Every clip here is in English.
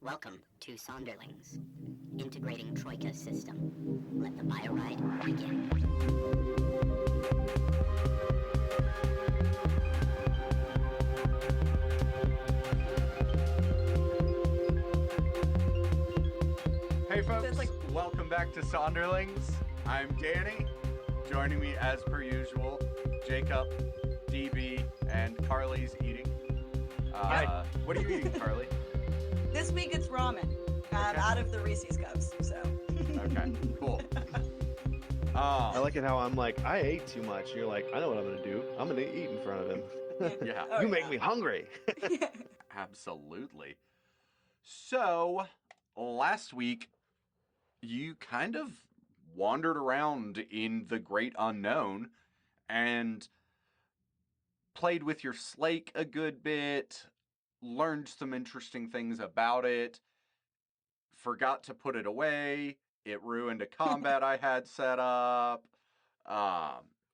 Welcome to Sonderlings, integrating Troika system. Let the bio ride begin. Hey folks, welcome back to Sonderlings. I'm Danny. Joining me as per usual, Jacob, DB, and Carly's eating. What are you eating, Carly? This week it's ramen out of the Reese's cups. So. Okay, cool. I like it how I'm like, I ate too much. You're like, I know what I'm going to do. I'm going to eat in front of him. Yeah. You make me hungry. Absolutely. So, last week, you kind of wandered around in the great unknown and played with your slake a good bit, learned some interesting things about it, forgot to put it away. It ruined a combat I had set up,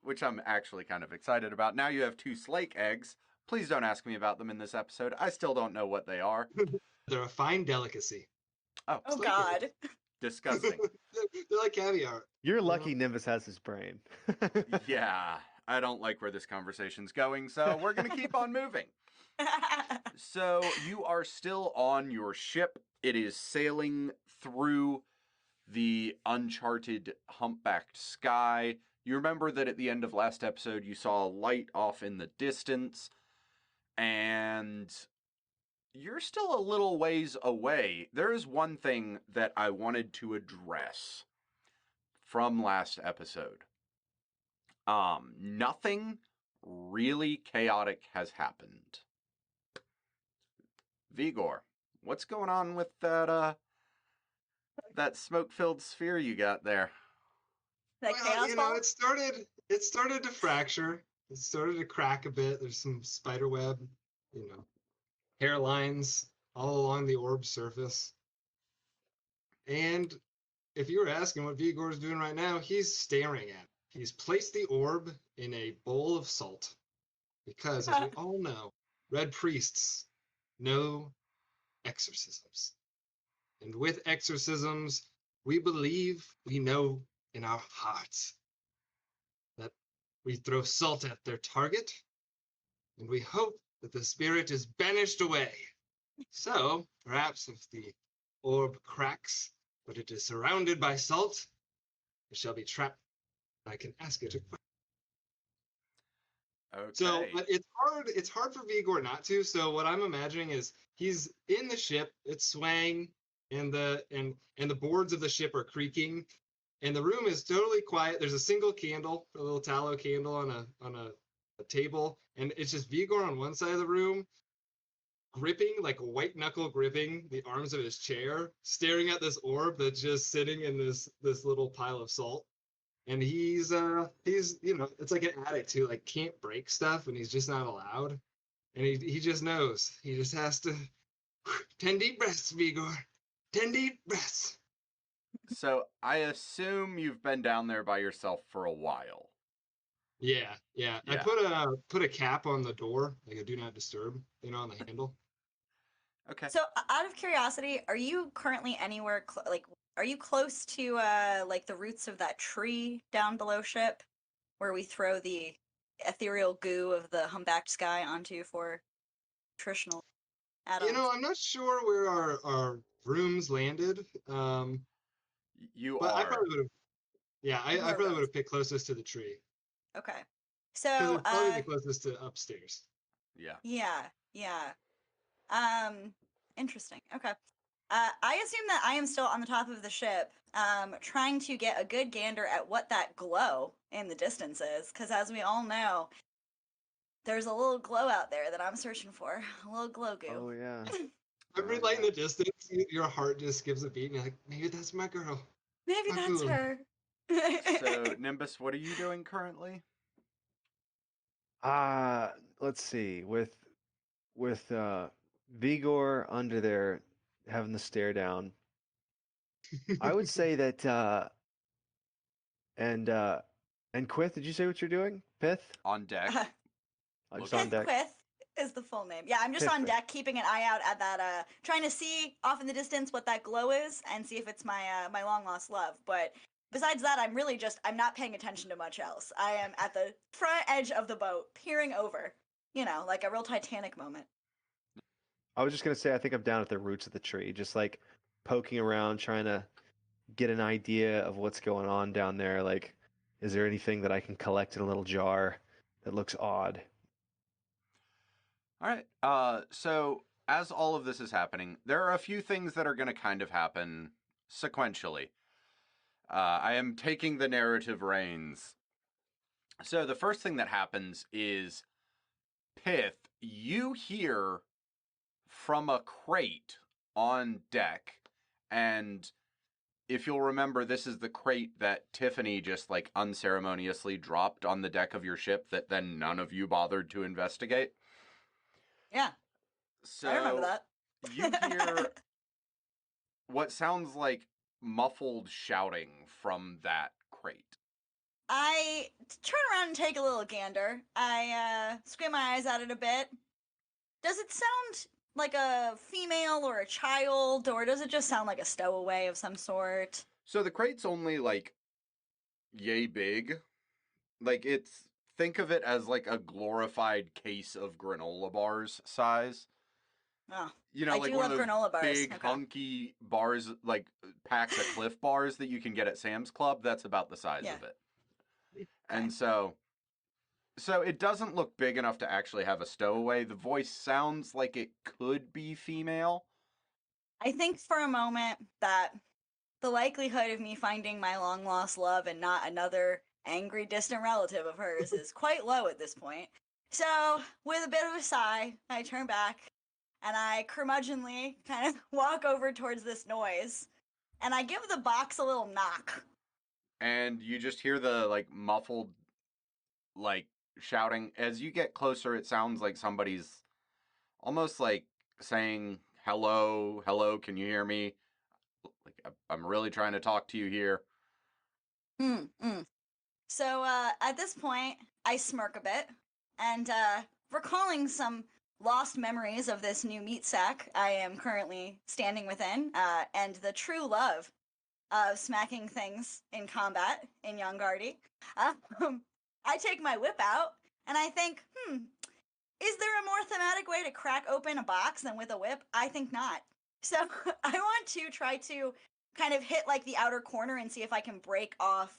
which I'm actually kind of excited about. Now you have 2 slake eggs. Please don't ask me about them in this episode. I still don't know what they are. They're a fine delicacy. Oh, Oh God. disgusting. They're like caviar. You're lucky Nimbus has his brain. Yeah, I don't like where this conversation's going, so we're going to keep on moving. So you are still on your ship. It is sailing through the uncharted humpbacked sky. You remember that at the end of last episode you saw a light off in the distance, and you're still a little ways away. There is one thing that I wanted to address from last episode. Nothing really chaotic has happened. Vigor, what's going on with that smoke-filled sphere you got there? That chaos ball? It started to fracture. It started to crack a bit. There's some spider web, hairlines all along the orb surface. And if you were asking what Vigor's doing right now, he's staring at it. He's placed the orb in a bowl of salt. Because, as we all know, red priests know exorcisms. And with exorcisms, we believe we know in our hearts that we throw salt at their target, and we hope that the spirit is banished away. So, perhaps if the orb cracks, but it is surrounded by salt, it shall be trapped. I can ask it a question. Okay. So, but it's hard for Vigor not to. So what I'm imagining is he's in the ship, it's swaying, and the boards of the ship are creaking, and the room is totally quiet. There's a single candle, a little tallow candle on a table, and it's just Vigor on one side of the room, gripping, like white knuckle gripping the arms of his chair, staring at this orb that's just sitting in this little pile of salt. And he's it's like an addict who like can't break stuff, and he's just not allowed. And he just knows. He just has to 10 deep breaths, Vigor. 10 deep breaths. So I assume you've been down there by yourself for a while. Yeah. I put a cap on the door, like a do not disturb, on the handle. Okay. So, out of curiosity, are you currently anywhere are you close to like the roots of that tree down below ship, where we throw the ethereal goo of the humpbacked sky onto for nutritional add-ons? I'm not sure where our rooms landed. You but are. I probably would have. Yeah, I probably would have picked closest to the tree. Okay. Because So it's probably the closest to upstairs. Yeah. Yeah. Interesting. Okay. I assume that I am still on the top of the ship, trying to get a good gander at what that glow in the distance is, because as we all know, there's a little glow out there that I'm searching for. A little glow goo. Oh, yeah. Every light in the distance, your heart just gives a beat, and you're like, maybe that's my girl. Maybe that's her. So, Nimbus, what are you doing currently? Let's see. With Vigor under there having the stare down, I would say that and Quith, did you say what you're doing? Pith? On deck. Just on deck. Quith. is the full name. Yeah, I'm just on Tiffany. deck keeping an eye out at that, trying to see off in the distance what that glow is and see if it's my long lost love. But besides that, I'm not paying attention to much else. I am at the front edge of the boat, peering over, like a real Titanic moment. I was just gonna say, I think I'm down at the roots of the tree, just like poking around, trying to get an idea of what's going on down there. Like, is there anything that I can collect in a little jar that looks odd? All right. So as all of this is happening, there are a few things that are going to kind of happen sequentially. I am taking the narrative reins. So the first thing that happens is, Pith, you hear from a crate on deck, and if you'll remember, this is the crate that Tiffany just like unceremoniously dropped on the deck of your ship that then none of you bothered to investigate. Yeah, So I remember that. you hear what sounds like muffled shouting from that crate. I turn around and take a little gander. I squint my eyes at it a bit. Does it sound like a female or a child, or does it just sound like a stowaway of some sort? So the crate's only like yay big. Like think of it as like a glorified case of granola bars size. Oh, You know, I like do one love of those granola bars. big Okay. hunky bars, like packs of Cliff bars that you can get at Sam's Club. That's about the size Yeah. of it. Okay. And so it doesn't look big enough to actually have a stowaway. The voice sounds like it could be female. I think for a moment that the likelihood of me finding my long lost love and not another angry distant relative of hers is quite low at this point. So, with a bit of a sigh, I turn back and I curmudgeonly kind of walk over towards this noise and I give the box a little knock. And you just hear the like muffled like shouting. As you get closer, it sounds like somebody's almost like saying, "Hello, hello, can you hear me? Like I'm really trying to talk to you here." So at this point, I smirk a bit, and recalling some lost memories of this new meat sack I am currently standing within, and the true love of smacking things in combat in Younggardy, I take my whip out, and I think, is there a more thematic way to crack open a box than with a whip? I think not. So I want to try to kind of hit like the outer corner and see if I can break off,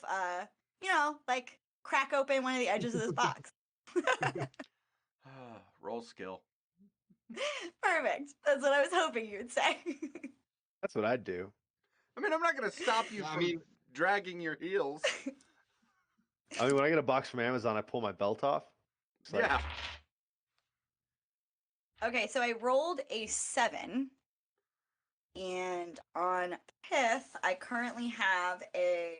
like crack open one of the edges of this box. Roll skill. Perfect. That's what I was hoping you would say. That's what I'd do. I mean, I'm not going to stop you I from mean- dragging your heels. I mean, when I get a box from Amazon, I pull my belt off. It's like, Yeah. Okay, so I rolled a 7. And on Pith, I currently have a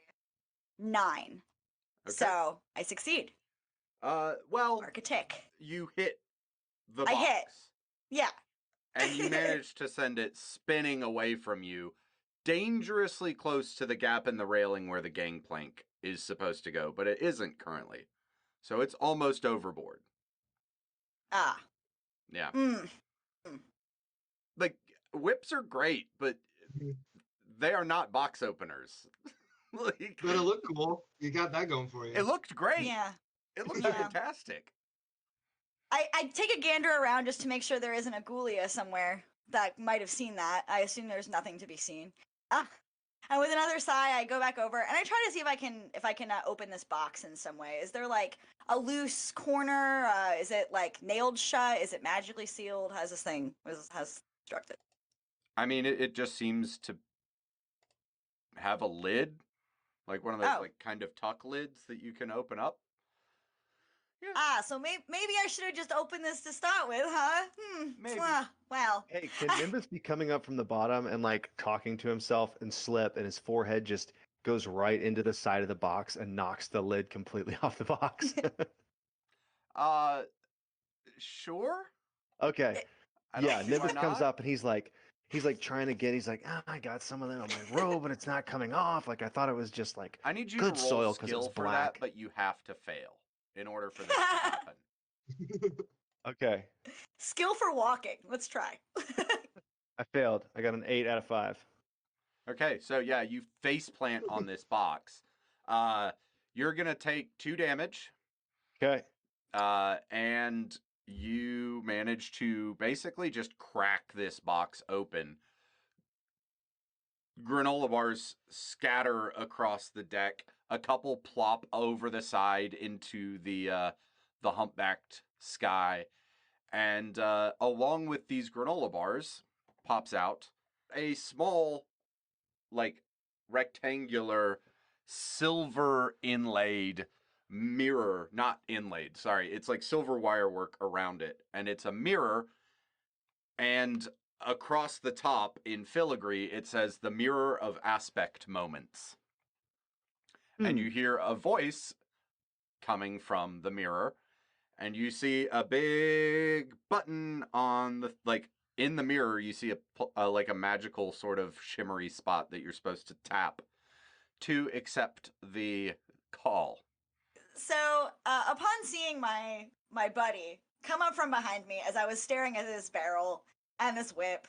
9. Okay. So I succeed. Well, Mark a tick. you hit the I box. hit. Yeah. And you managed to send it spinning away from you, dangerously close to the gap in the railing where the gangplank is supposed to go, but it isn't currently. So it's almost overboard. Ah. Yeah. Mm. Like, whips are great, but they are not box openers. Like, But it looked cool. You got that going for you. it looked great. Yeah. It looked Yeah. fantastic. I take a gander around just to make sure there isn't a ghoulia somewhere that might have seen that. I assume there's nothing to be seen. And with another sigh, I go back over and I try to see if I can open this box in some way. Is there like a loose corner? Is it like nailed shut? Is it magically sealed? How's this thing has constructed? I mean, it just seems to have a lid, like one of those Oh. like kind of tuck lids that you can open up. So maybe I should have just opened this to start with, huh? Maybe. Well. hey, can Nimbus be coming up from the bottom and like talking to himself and slip, and his forehead just goes right into the side of the box and knocks the lid completely off the box? Sure. Okay. I don't Yeah, see Nimbus why comes not. up and he's like trying to get. He's like, I got some of that on my robe, and it's not coming off. Like I thought it was just like I need you good to roll soil 'cause skill it's for black. that, but you have to fail in order for this to happen. Okay. Skill for walking. Let's try. I failed. I got an 8 out of 5. Okay, so yeah, you face plant on this box. You're gonna take 2 damage, Okay. and you manage to basically just crack this box open. Granola bars scatter across the deck. A couple plop over the side into the humpbacked sky, and along with these granola bars, pops out a small, like, rectangular, silver inlaid mirror. Not inlaid, sorry. It's like silver wire work around it, and it's a mirror. And across the top in filigree, it says the mirror of aspect moments. And you hear a voice coming from the mirror, and you see a big button on the, like, in the mirror. You see like a magical sort of shimmery spot that you're supposed to tap to accept the call. So, upon seeing my buddy come up from behind me as I was staring at this barrel and this whip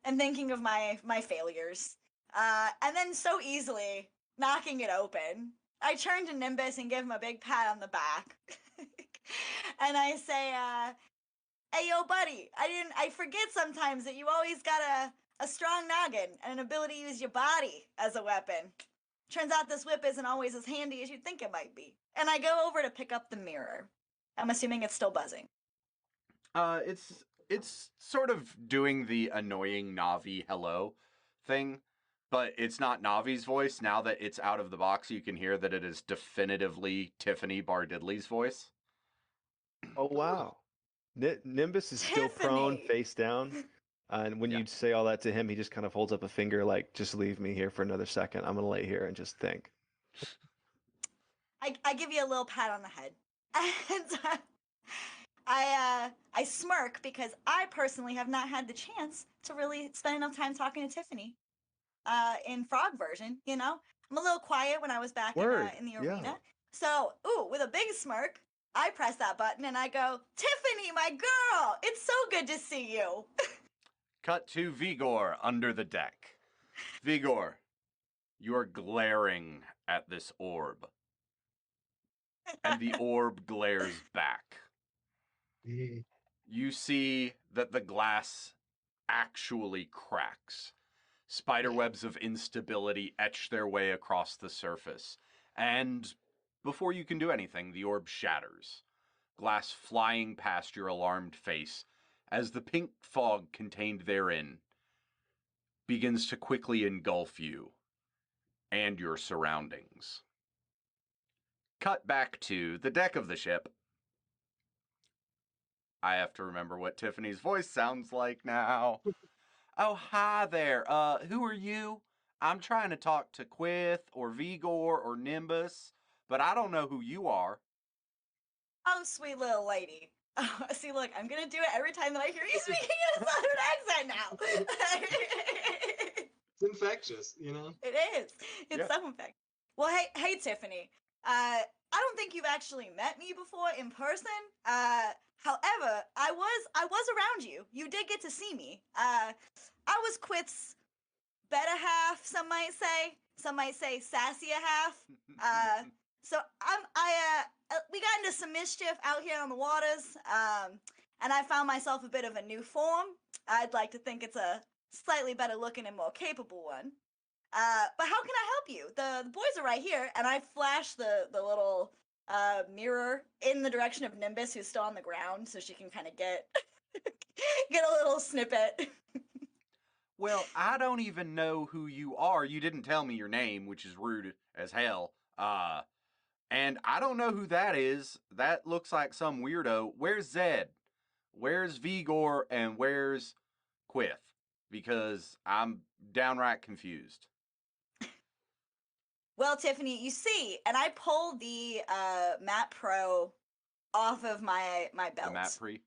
and thinking of my failures, and then so easily knocking it open, I turn to Nimbus and give him a big pat on the back, and I say, "Hey, yo, buddy! I forget sometimes that you always got a strong noggin and an ability to use your body as a weapon. Turns out this whip isn't always as handy as you'd think it might be." And I go over to pick up the mirror. I'm assuming it's still buzzing. It's sort of doing the annoying Navi hello thing, but it's not Navi's voice. Now that it's out of the box, you can hear that it is definitively Tiffany Bardidley's voice. Oh, wow. Nimbus is still prone, Tiffany! face down. And when Yeah. you say all that to him, he just kind of holds up a finger like, just leave me here for another second. I'm going to lay here and just think. I give you a little pat on the head. And I smirk because I personally have not had the chance to really spend enough time talking to Tiffany. In frog version, you know? I'm a little quiet when I was back Word, in the yeah. arena. So, with a big smirk, I press that button and I go, "Tiffany, my girl, it's so good to see you." Cut to Vigor under the deck. Vigor, you are glaring at this orb, and the orb glares back. You see that the glass actually cracks. Spiderwebs of instability etch their way across the surface, and before you can do anything, the orb shatters, glass flying past your alarmed face as the pink fog contained therein begins to quickly engulf you and your surroundings. Cut back to the deck of the ship. I have to remember what Tiffany's voice sounds like now. Oh, hi there. Who are you? I'm trying to talk to Quith or Vigor or Nimbus, but I don't know who you are. Oh, sweet little lady. Oh, see, look, I'm gonna do it every time that I hear you speaking in a southern accent now. It's infectious, you know? It is. It's Yeah. so infectious. Well, hey, Tiffany. I don't think you've actually met me before in person. However, I was around you. You did get to see me. I was Quit's better half. Some might say. Some might say sassier half. So we got into some mischief out here on the waters. And I found myself a bit of a new form. I'd like to think it's a slightly better looking and more capable one. But how can I help you? The boys are right here, and I flash the little mirror in the direction of Nimbus, who's still on the ground, so she can kind of get get a little snippet. Well, I don't even know who you are. You didn't tell me your name, which is rude as hell. And I don't know who that is. That looks like some weirdo. Where's Zed? Where's Vigor? And where's Quith? Because I'm downright confused. Well, Tiffany, you see, and I pull the Map Pro off of my belt. The Map Pre?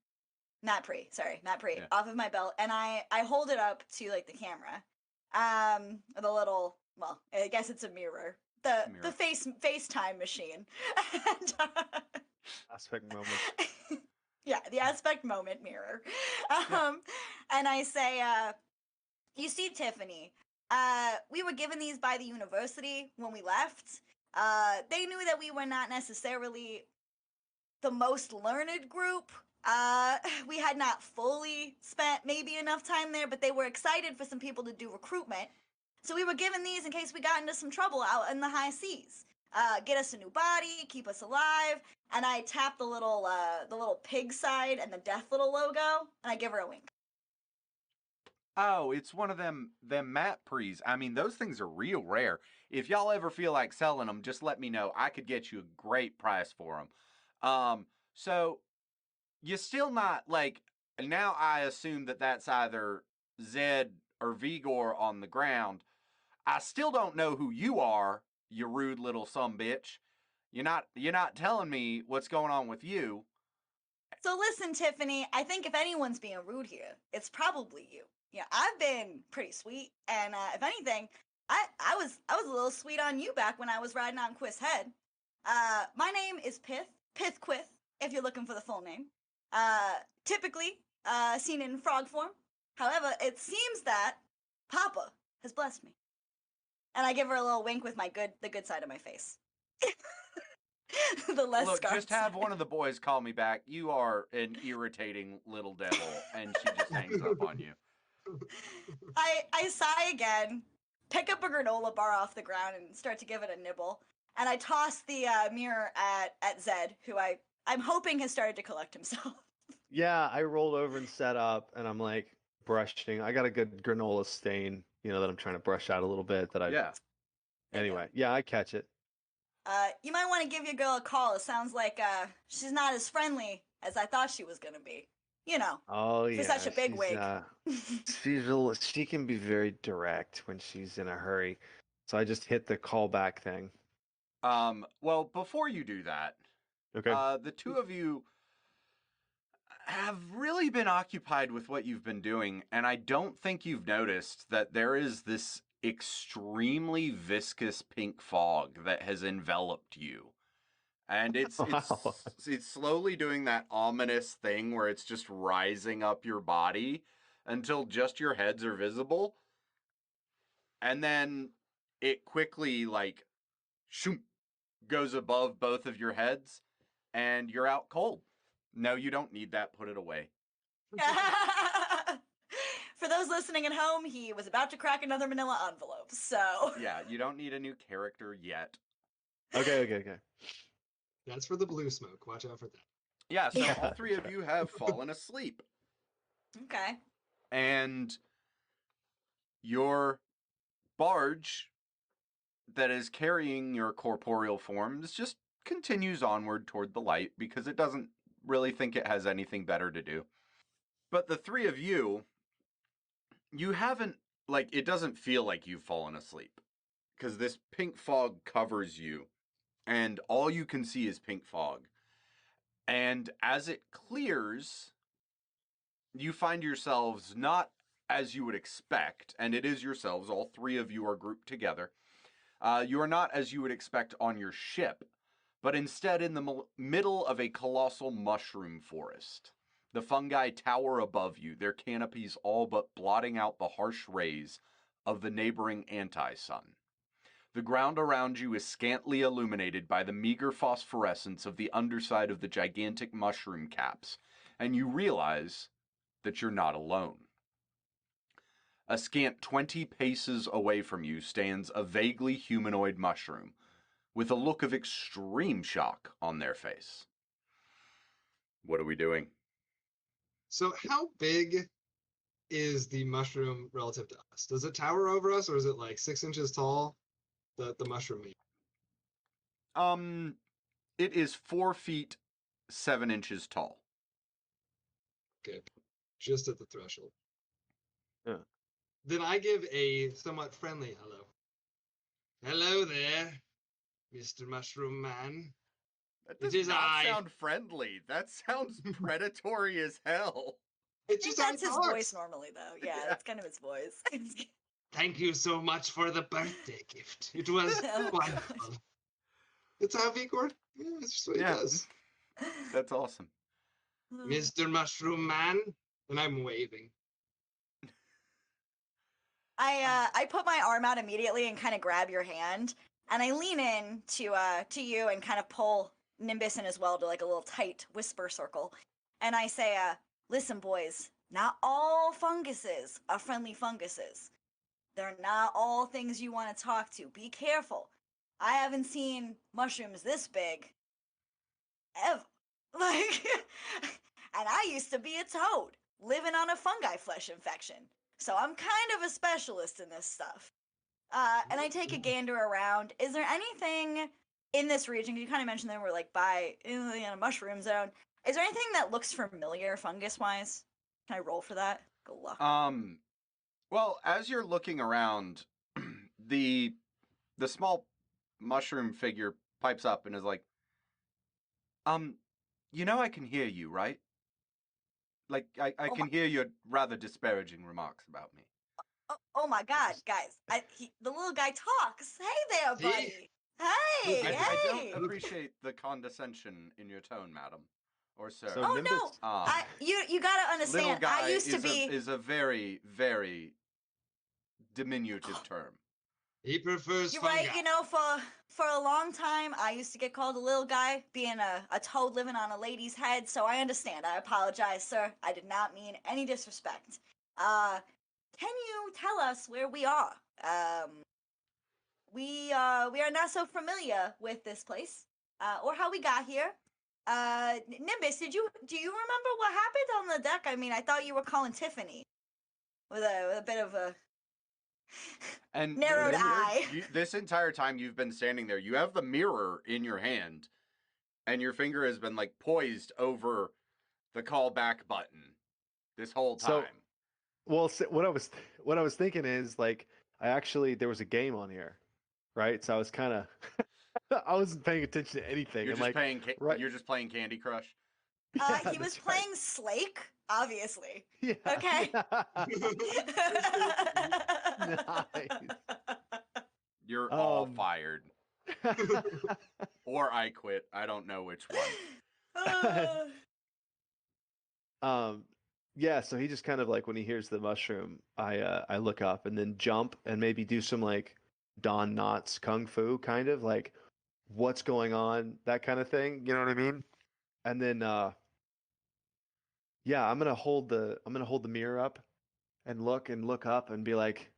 Map Pre, sorry, Map Pre, Yeah. off of my belt, and I hold it up to like the camera. The little, well, I guess it's a mirror. The Mirror. FaceTime machine. And, Aspect moment. Yeah, the aspect moment mirror. And I say, you see, Tiffany, we were given these by the university when we left. They knew that we were not necessarily the most learned group. We had not fully spent maybe enough time there, but they were excited for some people to do recruitment. So we were given these in case we got into some trouble out in the high seas. Get us a new body, keep us alive, and I tap the little pig side and the death little logo, and I give her a wink. Oh, it's one of them map prees. I mean, those things are real rare. If y'all ever feel like selling them, just let me know. I could get you a great price for them. So you're still not like now. I assume that that's either Zed or Vigor on the ground. I still don't know who you are, you rude little sumbitch. You're not telling me what's going on with you. So listen, Tiffany, I think if anyone's being rude here, it's probably you. Yeah, I've been pretty sweet, and if anything, I was a little sweet on you back when I was riding on Quith's head. My name is Pith Quith, if you're looking for the full name. Typically seen in frog form. However, it seems that Papa has blessed me, and I give her a little wink with the good side of my face. The less Look, scarred just have side. one of the boys call me back. You are an irritating little devil, and she just hangs up on you. I sigh again, pick up a granola bar off the ground, and start to give it a nibble. And I toss the mirror at Zed, who I'm hoping has started to collect himself. Yeah, I rolled over and set up, and I'm like brushing. I got a good granola stain, that I'm trying to brush out a little bit. That I Yeah. Anyway, yeah, I catch it. You might want to give your girl a call. It sounds like she's not as friendly as I thought she was gonna be. You know, Oh for yeah, such a big wig. she can be very direct when she's in a hurry. So I just hit the callback thing. Well, before you do that, Okay. the two of you have really been occupied with what you've been doing, and I don't think you've noticed that there is this extremely viscous pink fog that has enveloped you. And Wow. it's slowly doing that ominous thing where it's just rising up your body until just your heads are visible. And then it quickly like shoom, goes above both of your heads and you're out cold. No, you don't need that. Put it away. For those listening at home, he was about to crack another manila envelope, so. Yeah, you don't need a new character yet. Okay. That's for the blue smoke. Watch out for that. Yeah, so Yeah, all three of sure. you have fallen asleep. Okay. And your barge that is carrying your corporeal forms just continues onward toward the light because it doesn't really think it has anything better to do. But the three of you haven't, like, it doesn't feel like you've fallen asleep because this pink fog covers you and all you can see is pink fog. And as it clears, you find yourselves not as you would expect, and it is yourselves, all three of you are grouped together. You are not as you would expect on your ship, but instead in the middle of a colossal mushroom forest. The fungi tower above you, their canopies all but blotting out the harsh rays of the neighboring anti-sun. The ground around you is scantily illuminated by the meager phosphorescence of the underside of the gigantic mushroom caps, and you realize that you're not alone. A scant 20 paces away from you stands a vaguely humanoid mushroom, with a look of extreme shock on their face. What are we doing? So how big is the mushroom relative to us? Does it tower over us, or is it like 6 inches tall? The mushroom meat. It is 4 feet 7 inches tall. Okay, just at the threshold. Yeah. Then I give a somewhat friendly hello. Hello there, Mr. Mushroom Man. That It does is not I. sound friendly. That sounds predatory as hell. I It's think just how that's he his talks. voice normally, though. Yeah, Yeah. that's kind of his voice. Thank you so much for the birthday gift. It was Oh, Mr. Mushroom Man, and I'm waving. I put my arm out immediately and kind of grab your hand, and I lean in to you and kind of pull Nimbus in as well to like a little tight whisper circle, and I say, "Listen, boys, not all funguses are friendly funguses. They're not all things you want to talk to. Be careful. I haven't seen mushrooms this big ever. Like, and I used to be a toad living on a fungi flesh infection. So I'm kind of a specialist in this stuff. And I take a gander around. Is there anything in this region? You kind of mentioned that we're like by in the mushroom zone. Is there anything that looks familiar fungus wise? Can I roll for that? Good luck. Well, as you're looking around, the small mushroom figure pipes up and is like, you know I can hear you, right? Like, I Oh can my- hear your rather disparaging remarks about me. Oh my God, guys! The little guy talks. Hey there, See? buddy. Hey, I- I don't hey. appreciate the condescension in your tone, madam. Or sir. So Oh Nimbus, no, you gotta Little understand. guy I used to is be. is a very, very diminutive term. He prefers You're fungi. right. You know, for a long time, I used to get called a little guy, being a toad living on a lady's head. So I understand. I apologize, sir. I did not mean any disrespect. Can you tell us where we are? We are not so familiar with this place, or how we got here. Nimbus, do you remember what happened on the deck? I mean, I thought you were calling Tiffany with a bit of a And narrowed this, eye. this entire time you've been standing there, you have the mirror in your hand, and your finger has been like poised over the callback button this whole So- time. well, what I was thinking is like there was a game on here, right? So I was kind of I wasn't paying attention to anything. You're I'm just like, playing. right. You're just playing Candy Crush. yeah, He was that's right. playing Slake, obviously. Yeah. Okay. Nice. You're all Um, fired, or I quit. I don't know which one. Yeah, so he just kind of like when he hears the mushroom, I look up and then jump and maybe do some like Don Knotts kung fu kind of like what's going on, that kind of thing. You know what I mean? And then yeah, I'm gonna hold the mirror up and look up and be like,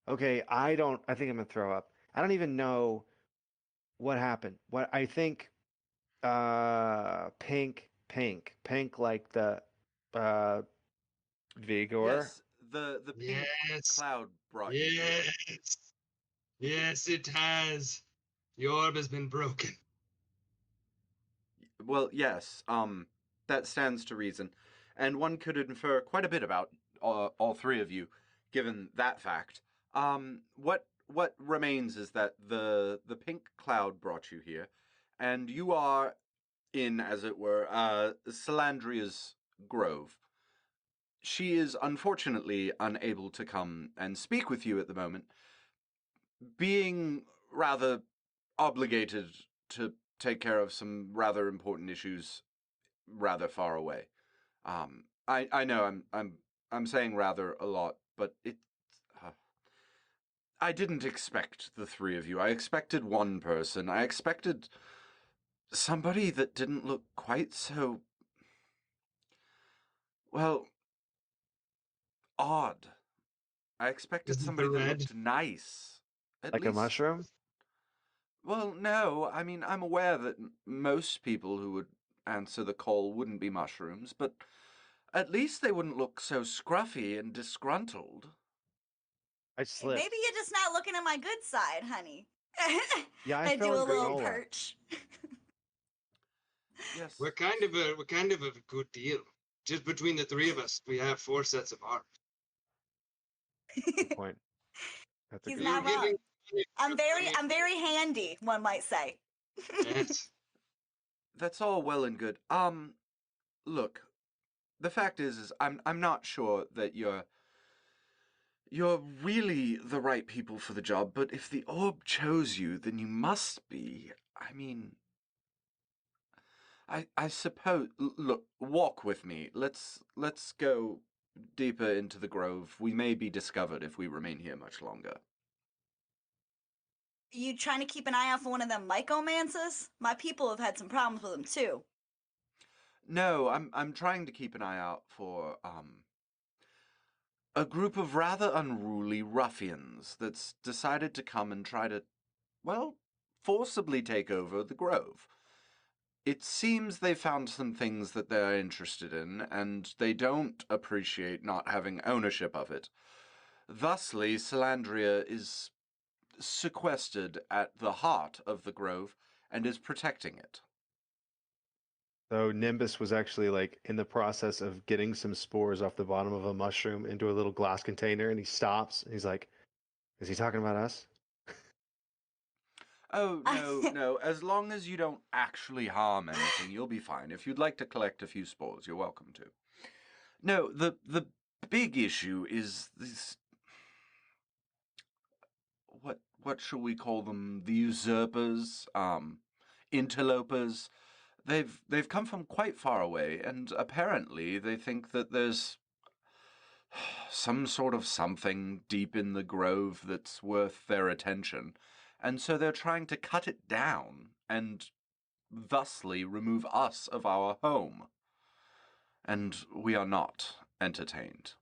okay, I think I'm gonna throw up. I don't even know what happened. What I think pink like the uh Vigor. Yes, the pink Yes. cloud brought you here. Yes. Yes, it has. The orb has been broken. Well, yes. That stands to reason, and one could infer quite a bit about all three of you, given that fact. What remains is that the pink cloud brought you here, and you are in, as it were, Salandria's grove. She is unfortunately unable to come and speak with you at the moment, being rather obligated to take care of some rather important issues rather far away. I know I'm saying rather a lot, but uh, I didn't expect the three of you. I expected one person. I expected somebody that didn't look quite so, well, odd. I expected Isn't somebody the that red? looked nice. At Like least, a mushroom? well, no. I mean, I'm aware that most people who would answer the call wouldn't be mushrooms, but at least they wouldn't look so scruffy and disgruntled. I slipped. Maybe you're just not looking at my good side, honey. Yeah, I I do fell a in little granola. perch. Yes. We're kind of a good deal. Just between the three of us, we have 4 sets of arms. Good point. That's a He's good not point. wrong. I'm very handy, one might say. Yes. That's all well and good. Look, the fact is I'm not sure that you're really the right people for the job, but if the orb chose you, then you must be. I mean, I suppose. Look, walk with me. Let's go deeper into the grove. We may be discovered if we remain here much longer. You trying to keep an eye out for one of them mycomancers? My people have had some problems with them too. No, I'm trying to keep an eye out for a group of rather unruly ruffians that's decided to come and try to, well, forcibly take over the grove. It seems they found some things that they're interested in, and they don't appreciate not having ownership of it. Thusly, Salandria is sequestered at the heart of the grove and is protecting it. So Nimbus was actually like in the process of getting some spores off the bottom of a mushroom into a little glass container, and he stops. And he's like, "Is he talking about us?" Oh, no, no. As long as you don't actually harm anything, you'll be fine. If you'd like to collect a few spores, you're welcome to. No, the big issue is this. What shall we call them? The usurpers, interlopers. They've come from quite far away, and apparently they think that there's some sort of something deep in the grove that's worth their attention, and so they're trying to cut it down and thusly remove us of our home. And we are not entertained.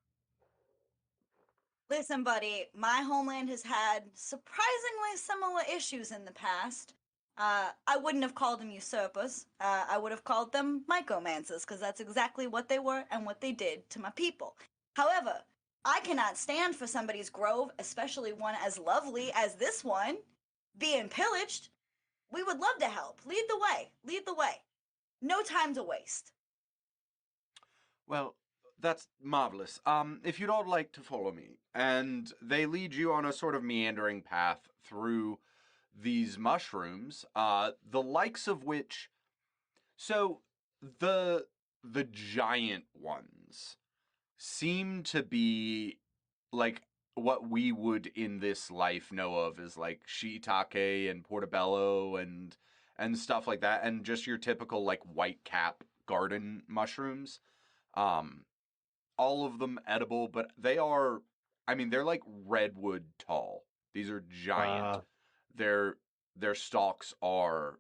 Listen, buddy, my homeland has had surprisingly similar issues in the past. I wouldn't have called them usurpers. I would have called them mycomancers, because that's exactly what they were and what they did to my people. However, I cannot stand for somebody's grove, especially one as lovely as this one, being pillaged. We would love to help. Lead the way. Lead the way. No time to waste. Well, that's marvelous. If you'd all like to follow me, and they lead you on a sort of meandering path through these mushrooms, the likes of which, so the giant ones seem to be like what we would in this life know of as like shiitake and portobello and stuff like that, and just your typical like white cap garden mushrooms. Um, all of them edible, but they are, I mean, they're like redwood tall. These are giant. Wow. Their stalks are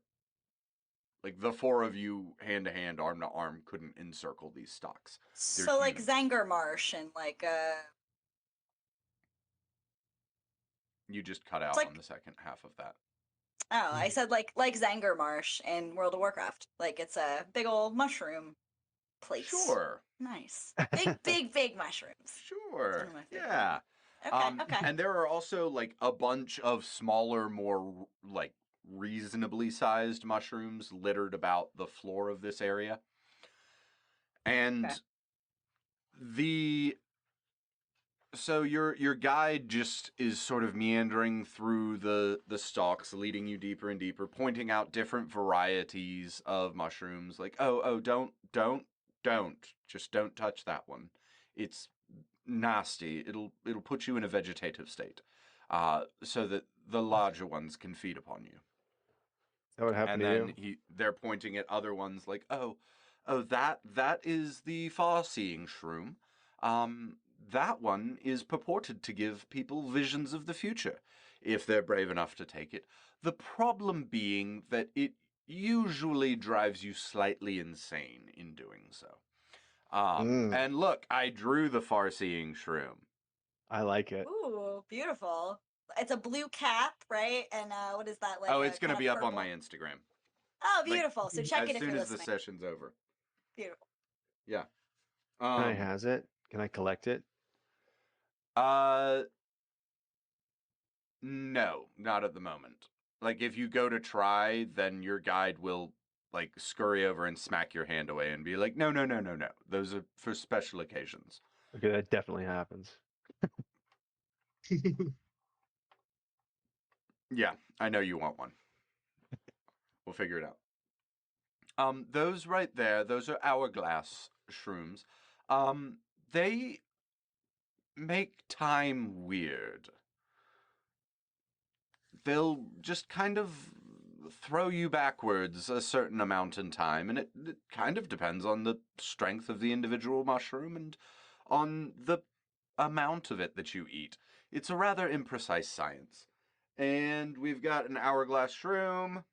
like the four of you hand to hand, arm to arm, couldn't encircle these stalks. They're So like huge. Zanger Marsh and like You just cut out like on the second half of that. oh, I said like Zanger Marsh in World of Warcraft. Like it's a big old mushroom place. Sure. Nice. Big mushrooms. Sure. One of my favorite. Yeah. Okay. And there are also like a bunch of smaller, more like reasonably sized mushrooms littered about the floor of this area. And Okay. the so your guide just is sort of meandering through the stalks, leading you deeper and deeper, pointing out different varieties of mushrooms. Like, oh, just don't touch that one. It's nasty. It'll put you in a vegetative state, so that the larger ones can feed upon you. That would happen And to then you. they're pointing at other ones like, oh, that is the far-seeing shroom. That one is purported to give people visions of the future, if they're brave enough to take it. The problem being that it usually drives you slightly insane in doing so. Mm, And look, I drew the far-seeing shroom. I like it. Ooh, beautiful. It's a blue cap, right? And what is that like? Oh, a it's going to kind be of up on purple? my Instagram. Oh, Like, beautiful. So check as it if soon you're as the listening. session's over. Beautiful. Yeah. Can I has it? Can I collect it? Uh, no, not at the moment. Like, if you go to try, then your guide will, like, scurry over and smack your hand away and be like, no, no, no, no, no. Those are for special occasions. Okay, that definitely happens. Yeah, I know you want one. We'll figure it out. Those right there, those are hourglass shrooms. They make time weird. They'll just kind of throw you backwards a certain amount in time, and it kind of depends on the strength of the individual mushroom and on the amount of it that you eat. It's a rather imprecise science. And we've got an hourglass shroom.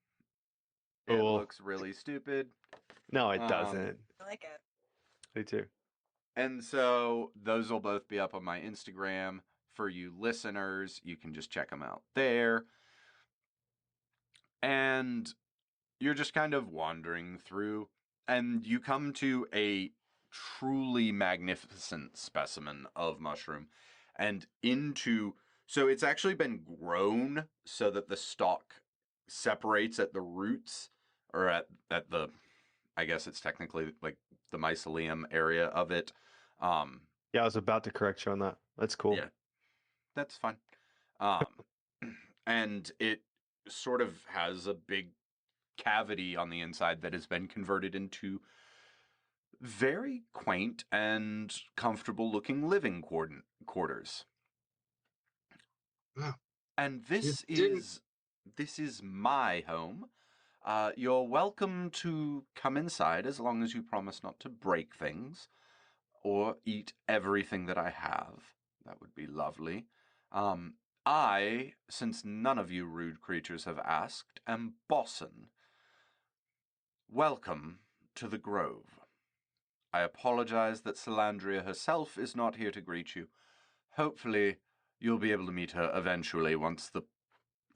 It Cool. looks really stupid. No, it Um, doesn't. I like it. Me too. And so those will both be up on my Instagram. For you listeners, you can just check them out there. And you're just kind of wandering through, and you come to a truly magnificent specimen of mushroom. And so it's actually been grown so that the stalk separates at the roots, or at the, I guess it's technically like the mycelium area of it. Yeah, I was about to correct you on that. That's cool. Yeah, that's fine. And it sort of has a big cavity on the inside that has been converted into very quaint and comfortable looking living quarters. Wow. And this You didn't- is my home. You're welcome to come inside as long as you promise not to break things or eat everything that I have. That would be lovely. Since none of you rude creatures have asked, am Bosson. Welcome to the Grove. I apologize that Salandria herself is not here to greet you. Hopefully, you'll be able to meet her eventually once the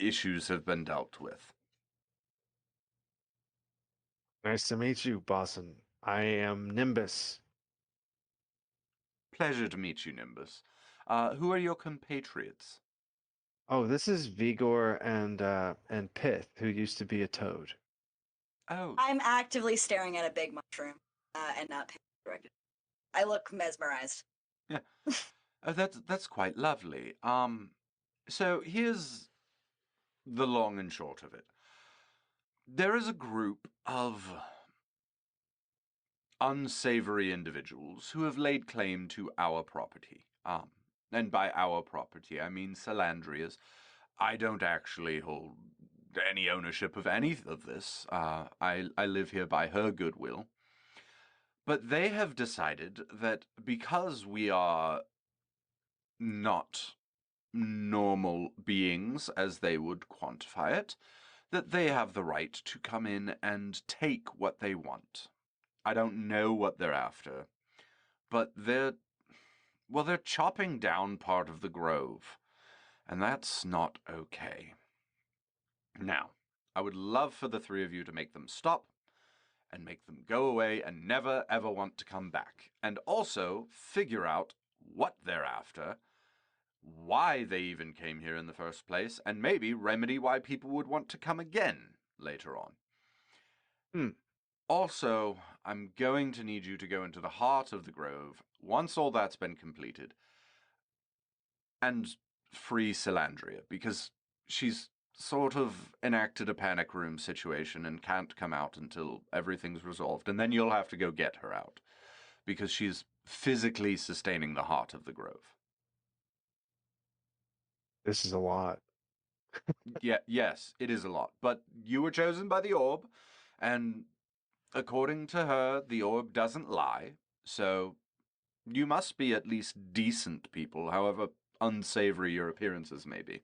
issues have been dealt with. Nice to meet you, Bosson. I am Nimbus. Pleasure to meet you, Nimbus. Who are your compatriots? Oh, this is Vigor and Pith, who used to be a toad. Oh, I'm actively staring at a big mushroom and not paying directed. I look mesmerized. that's quite lovely. So here's the long and short of it. There is a group of unsavory individuals who have laid claim to our property. And by our property, I mean Salandria's. I don't actually hold any ownership of any of this. I live here by her goodwill. But they have decided that because we are not normal beings, as they would quantify it, that they have the right to come in and take what they want. I don't know what they're after, but they're chopping down part of the grove, and that's not okay. Now, I would love for the three of you to make them stop and make them go away and never ever want to come back, and also figure out what they're after, why they even came here in the first place, and maybe remedy why people would want to come again later on. Also, I'm going to need you to go into the heart of the grove once all that's been completed and free Salandria, because she's sort of enacted a panic room situation and can't come out until everything's resolved, and then you'll have to go get her out, because she's physically sustaining the heart of the grove. This is a lot. Yes, it is a lot, but you were chosen by the orb, and according to her, the orb doesn't lie, so you must be at least decent people, however unsavory your appearances may be.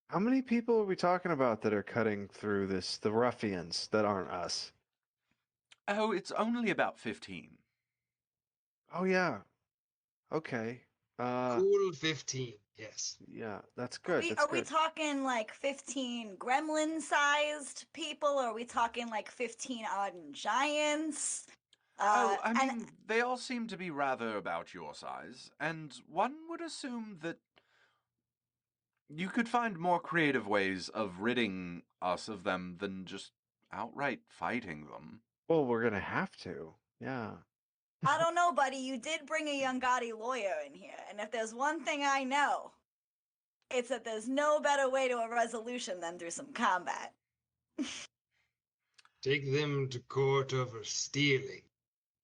How many people are we talking about that are cutting through this? The ruffians that aren't us. Oh, it's only about 15. Oh yeah. Okay. Cool 15. Yes. Yeah, that's good. Are That's we good. talking like 15 gremlin-sized people? Or are we talking like 15 odd giants? I And mean, they all seem to be rather about your size, and one would assume that you could find more creative ways of ridding us of them than just outright fighting them. Well, we're gonna have to. Yeah. I don't know, buddy. You did bring a young gaudy lawyer in here, and if there's one thing I know, it's that there's no better way to a resolution than through some combat. Take them to court over stealing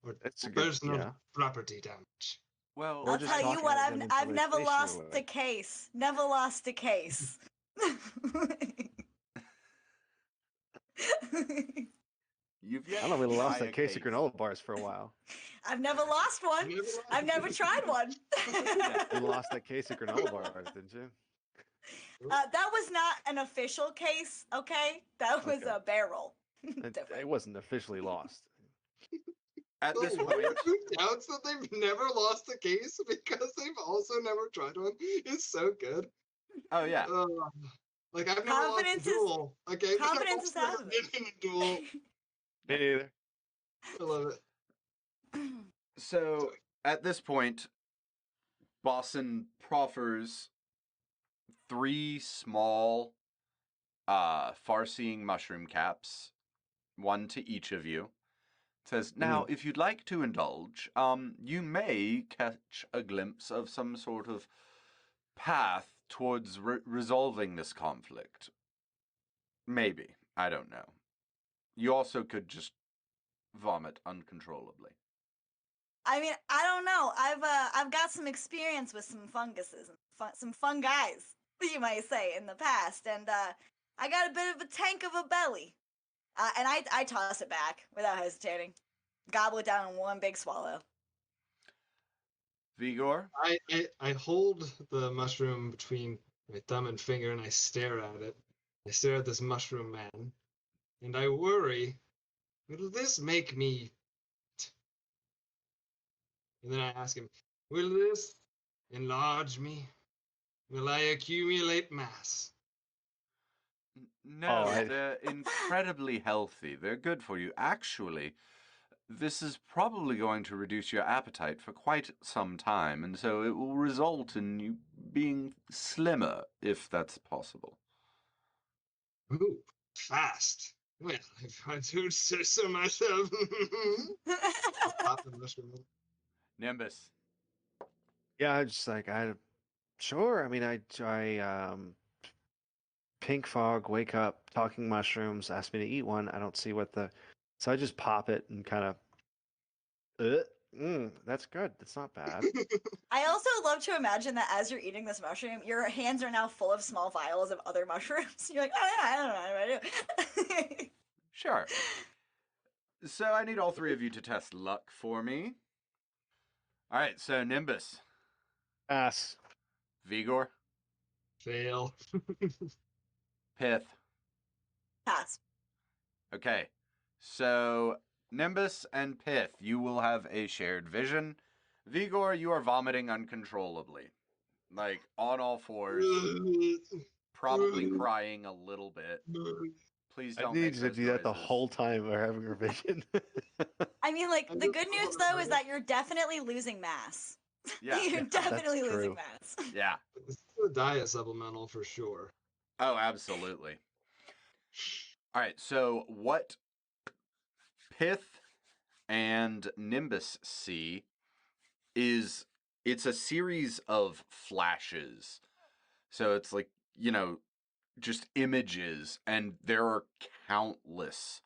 or That's a good. personal Yeah. property damage. Well, Or I'll just tell you talking what, them until I've they never chase you lost away. a case. Never lost a case. You've yet I don't know. We to lost try that a case of granola bars for a while. I've never lost one. Never I've never tried one. You lost that case of granola bars, didn't you? That was not an official case, okay? That was Okay. a barrel. It Different. wasn't officially lost. At this The point, one who doubts that they've never lost a case because they've also never tried one is so good. oh yeah, Like I've never lost a Confidence is- duel. Okay, but I've confidence is also half never of it. been in a duel. Me neither. I love it. so at this point, Boston proffers 3 small, far-seeing mushroom caps, one to each of you. Says, now, if you'd like to indulge, you may catch a glimpse of some sort of path towards resolving this conflict. Maybe. I don't know. You also could just vomit uncontrollably. I mean, I don't know. I've got some experience with some funguses and some fungis, you might say, in the past, and I got a bit of a tank of a belly, and I toss it back without hesitating, gobble it down in one big swallow. Vigor? I hold the mushroom between my thumb and finger and I stare at it. I stare at this mushroom man, and I worry, will this make me? And then I ask him, will this enlarge me? Will I accumulate mass? No, I- they're incredibly healthy. They're good for you. Actually, this is probably going to reduce your appetite for quite some time, and so it will result in you being slimmer, if that's possible. Ooh, fast. Well, if I do say so myself. I'll pop the mushroom. Nimbus. Yeah, I just like sure. I mean, pink fog, wake up, talking mushrooms, ask me to eat one. I don't see what the, so I just pop it and kind of, that's good. That's not bad. I also love to imagine that as you're eating this mushroom, your hands are now full of small vials of other mushrooms. You're like, oh yeah, I don't know what to do. Sure. So I need all 3 of you to test luck for me. All right, so Nimbus, Pass. Vigor, Fail. Pith. Pass. Okay, so Nimbus and Pith, you will have a shared vision. Vigor, you are vomiting uncontrollably. Like, on all fours, probably crying a little bit. Please I don't need make you to those do that the noises. whole time we're having a vision. I mean, like, I the just good news wanna though know. is that you're definitely losing mass. Yeah, You're that's definitely losing true. mass. yeah. This is a diet supplemental for sure. Oh, absolutely. All right, so what Pith and Nimbus see is it's a series of flashes. So it's like, just images, and there are countless.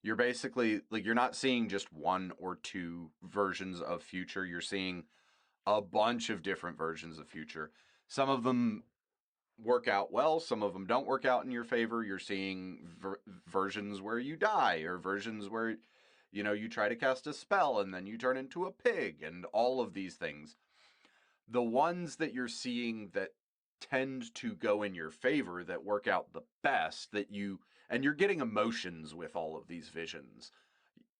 You're basically like you're not seeing just 1 or 2 versions of future. You're seeing a bunch of different versions of future. Some of them work out well, some of them don't work out in your favor. You're seeing versions where you die, or versions where you try to cast a spell and then you turn into a pig, and all of these things. The ones that you're seeing that tend to go in your favor, that work out the best, and you're getting emotions with all of these visions.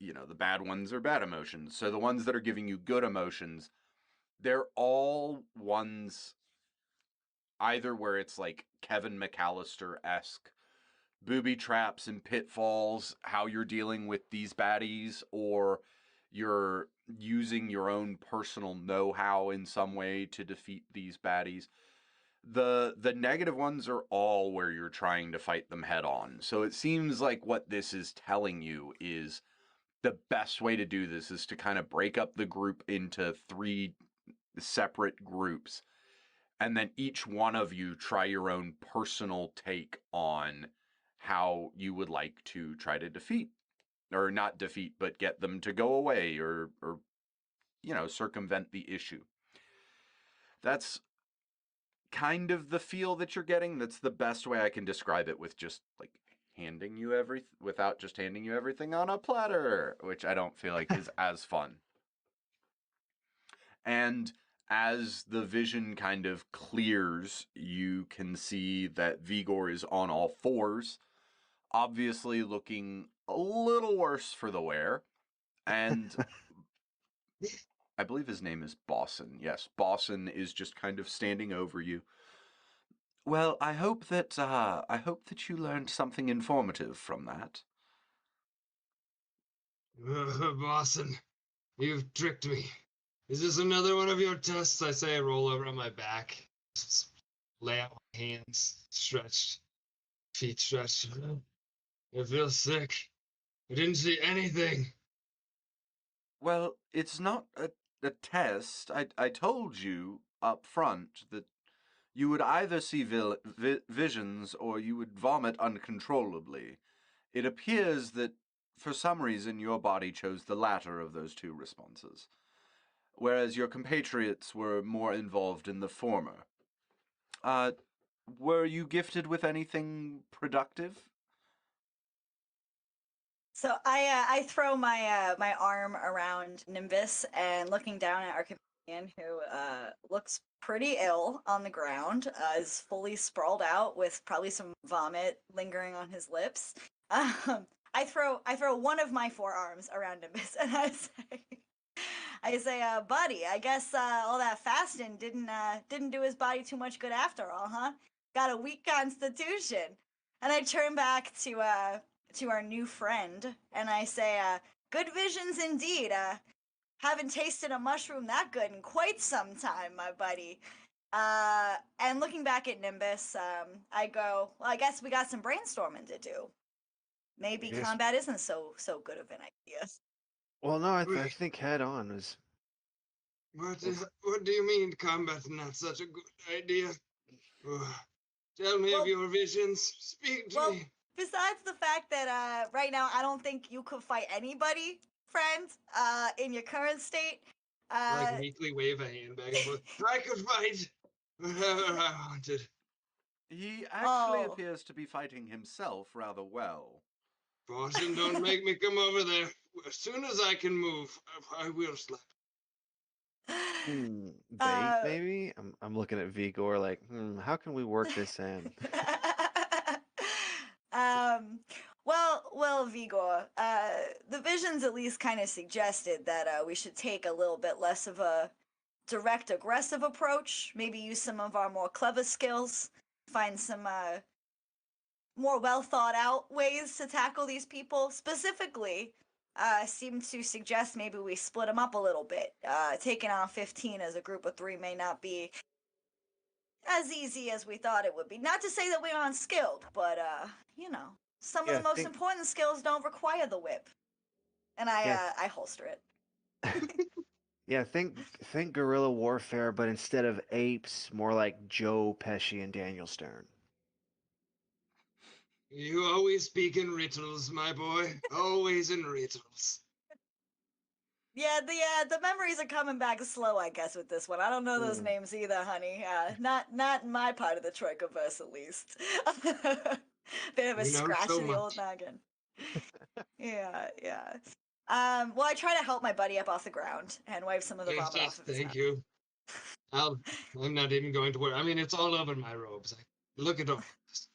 The bad ones are bad emotions. So the ones that are giving you good emotions, they're all ones either where it's like Kevin McAllister-esque booby traps and pitfalls, how you're dealing with these baddies, or you're using your own personal know-how in some way to defeat these baddies. The negative ones are all where you're trying to fight them head on. So it seems like what this is telling you is the best way to do this is to kind of break up the group into 3 separate groups, and then each one of you try your own personal take on how you would like to try to defeat, or not defeat, but get them to go away, or circumvent the issue. That's kind of the feel that you're getting. That's the best way I can describe it, with just like handing you without just handing you everything on a platter, which I don't feel like is as fun. And as the vision kind of clears, you can see that Vigor is on all fours, obviously looking a little worse for the wear. And I believe his name is Bosson. Yes, Bosson is just kind of standing over you. Well, I hope that you learned something informative from that. Boston, you've tricked me. Is this another one of your tests? I say I roll over on my back, lay out my hands, stretched, feet stretched. I feel sick. I didn't see anything. Well, it's not a test. I told you up front that you would either see visions or you would vomit uncontrollably. It appears that for some reason your body chose the latter of those two responses, whereas your compatriots were more involved in the former. Were you gifted with anything productive? So I throw my arm around Nimbus and looking down at our companion who looks pretty ill on the ground, is fully sprawled out with probably some vomit lingering on his lips. I throw one of my forearms around Nimbus and I say, buddy, I guess all that fasting didn't do his body too much good after all, huh? Got a weak constitution. And I turn back to our new friend and I say, good visions indeed. Haven't tasted a mushroom that good in quite some time, my buddy. And looking back at Nimbus, I go, well, I guess we got some brainstorming to do. Maybe Yes. combat isn't so good of an idea. Well, no, I think head on is. What do you mean combat's not such a good idea? Ugh. Tell me Well- of your visions. Speak to Well, me. besides the fact that right now I don't think you could fight anybody, friend, in your current state. Like meekly wave a hand back and forth. I could fight whatever I wanted. He actually Oh. appears to be fighting himself rather well. Boston, don't make me come over there. As soon as I can move, I will slap. Bait, maybe? I'm looking at Vigor like, how can we work this in? Well, Vigor, the visions at least kind of suggested that we should take a little bit less of a direct aggressive approach, maybe use some of our more clever skills, find some more well thought out ways to tackle these people. Specifically, seem to suggest maybe we split them up a little bit. Taking on 15 as a group of 3 may not be as easy as we thought it would be. Not to say that we aren't skilled, but some of Yeah, the most think- important skills don't require the whip. And I holster it. Yeah, think guerrilla warfare, but instead of apes, more like Joe Pesci and Daniel Stern. You always speak in riddles, my boy. Always in riddles. Yeah, the memories are coming back slow, I guess, with this one. I don't know those names either, honey. Not in my part of the Troika verse, at least. Bit of a You know scratch so of the old noggin. Yeah. Well, I try to help my buddy up off the ground and wipe some of the vomit off of his Thank mouth. you. I'm not even going to worry. I mean, it's all over my robes. Look at all this.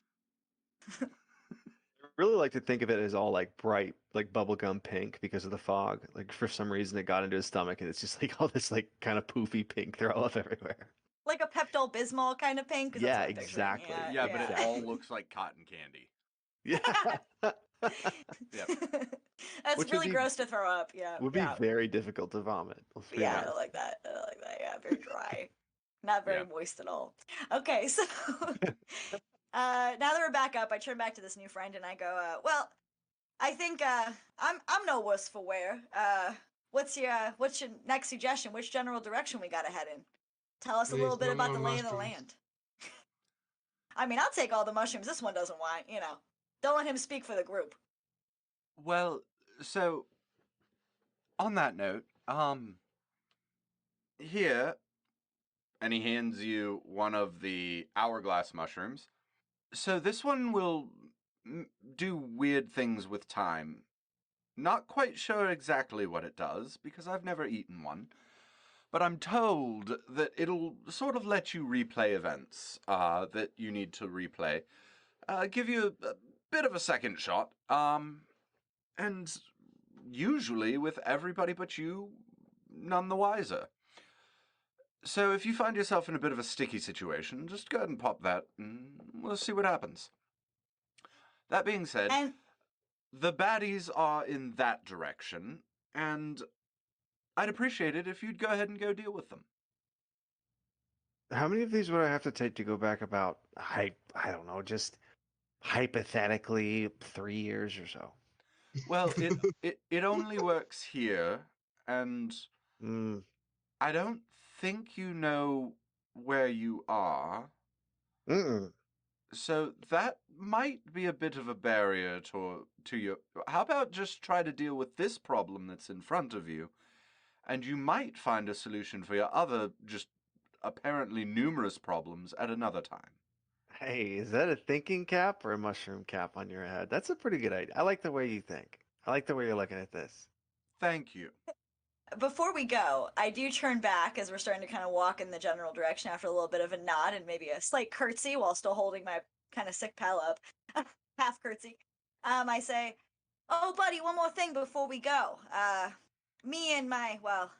I really like to think of it as all like bright, like bubblegum pink because of the fog. Like for some reason it got into his stomach and it's just like all this like kind of poofy pink throw up everywhere. Like a Pepto-Bismol kind of pink. 'Cause that's Yeah, what I'm picturing. exactly. Yeah, but it exactly. all looks like cotton candy. Yeah. That's Which would really be- gross to throw up. Yeah. Would be yeah. very difficult to vomit. Let's be Yeah, I honest. don't like that. I don't like that. Yeah, very dry. Not very Yeah. moist at all. Okay, so now that we're back up, I turn back to this new friend and I go, well, I think I'm no worse for wear. What's your next suggestion? Which general direction we gotta head in? Tell us a We little need bit no about the more lay of the mushrooms. land. I mean, I'll take all the mushrooms this one doesn't want, Don't let him speak for the group. Well, so on that note, here, and he hands you one of the hourglass mushrooms. So this one will do weird things with time. Not quite sure exactly what it does, because I've never eaten one. But I'm told that it'll sort of let you replay events that you need to replay. Give you a bit of a second shot. And usually with everybody but you, none the wiser. So if you find yourself in a bit of a sticky situation, just go ahead and pop that, and we'll see what happens. That being said, And the baddies are in that direction, and I'd appreciate it if you'd go ahead and go deal with them. How many of these would I have to take to go back about, I don't know, just hypothetically 3 years or so? Well, it only works here, and Mm, I don't think you know where you are, mm-mm. so that might be a bit of a barrier to you. How about just try to deal with this problem that's in front of you, and you might find a solution for your other, just apparently numerous problems at another time. Hey, is that a thinking cap or a mushroom cap on your head? That's a pretty good idea. I like the way you think. I like the way you're looking at this. Thank you. before we go, I do turn back as we're starting to kind of walk in the general direction after a little bit of a nod and maybe a slight curtsy while still holding my kind of sick pal up. Half curtsy. I say, "Oh, buddy, one more thing before we go. Me and my, well,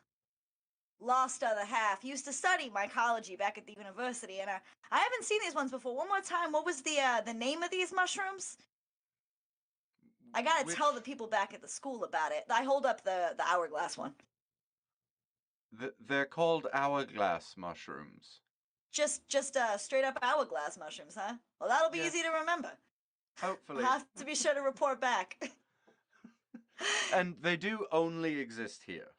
lost other half used to study mycology back at the university, and I haven't seen these ones before. One more time, what was the name of these mushrooms? I gotta Which tell the people back at the school about it. I hold up the hourglass one. they're called hourglass mushrooms. Just straight up hourglass mushrooms, huh? Well, that'll be Yes, easy to remember. hopefully. I'll have to be sure to report back. And they do only exist here.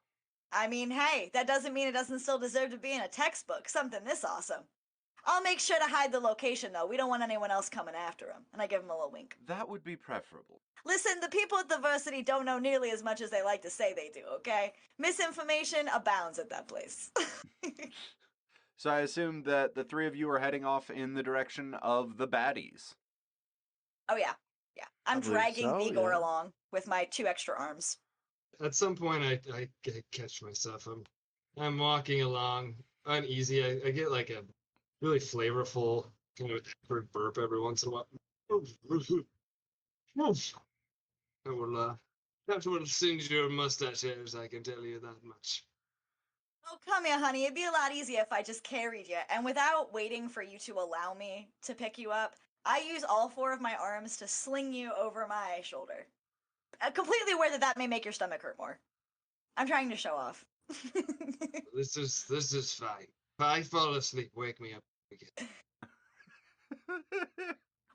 I mean, hey, that doesn't mean it doesn't still deserve to be in a textbook. Something this awesome. I'll make sure to hide the location, though. We don't want anyone else coming after him. And I give him a little wink. That would be preferable. Listen, the people at the varsity don't know nearly as much as they like to say they do, okay? Misinformation abounds at that place. So I assume that the three of you are heading off in the direction of the baddies. Oh, yeah. Yeah. I'm I believe dragging so, Vigor yeah. along with my 2 extra arms. At some point, I catch myself. I'm walking along uneasy. I get like a really flavorful kind of awkward burp every once in a while. That will singe your mustache hairs. I can tell you that much. Oh, come here, honey. It'd be a lot easier if I just carried you. And without waiting for you to allow me to pick you up, I use all 4 of my arms to sling you over my shoulder. Completely aware that that may make your stomach hurt more. I'm trying to show off. This is fine. If I fall asleep, wake me up again.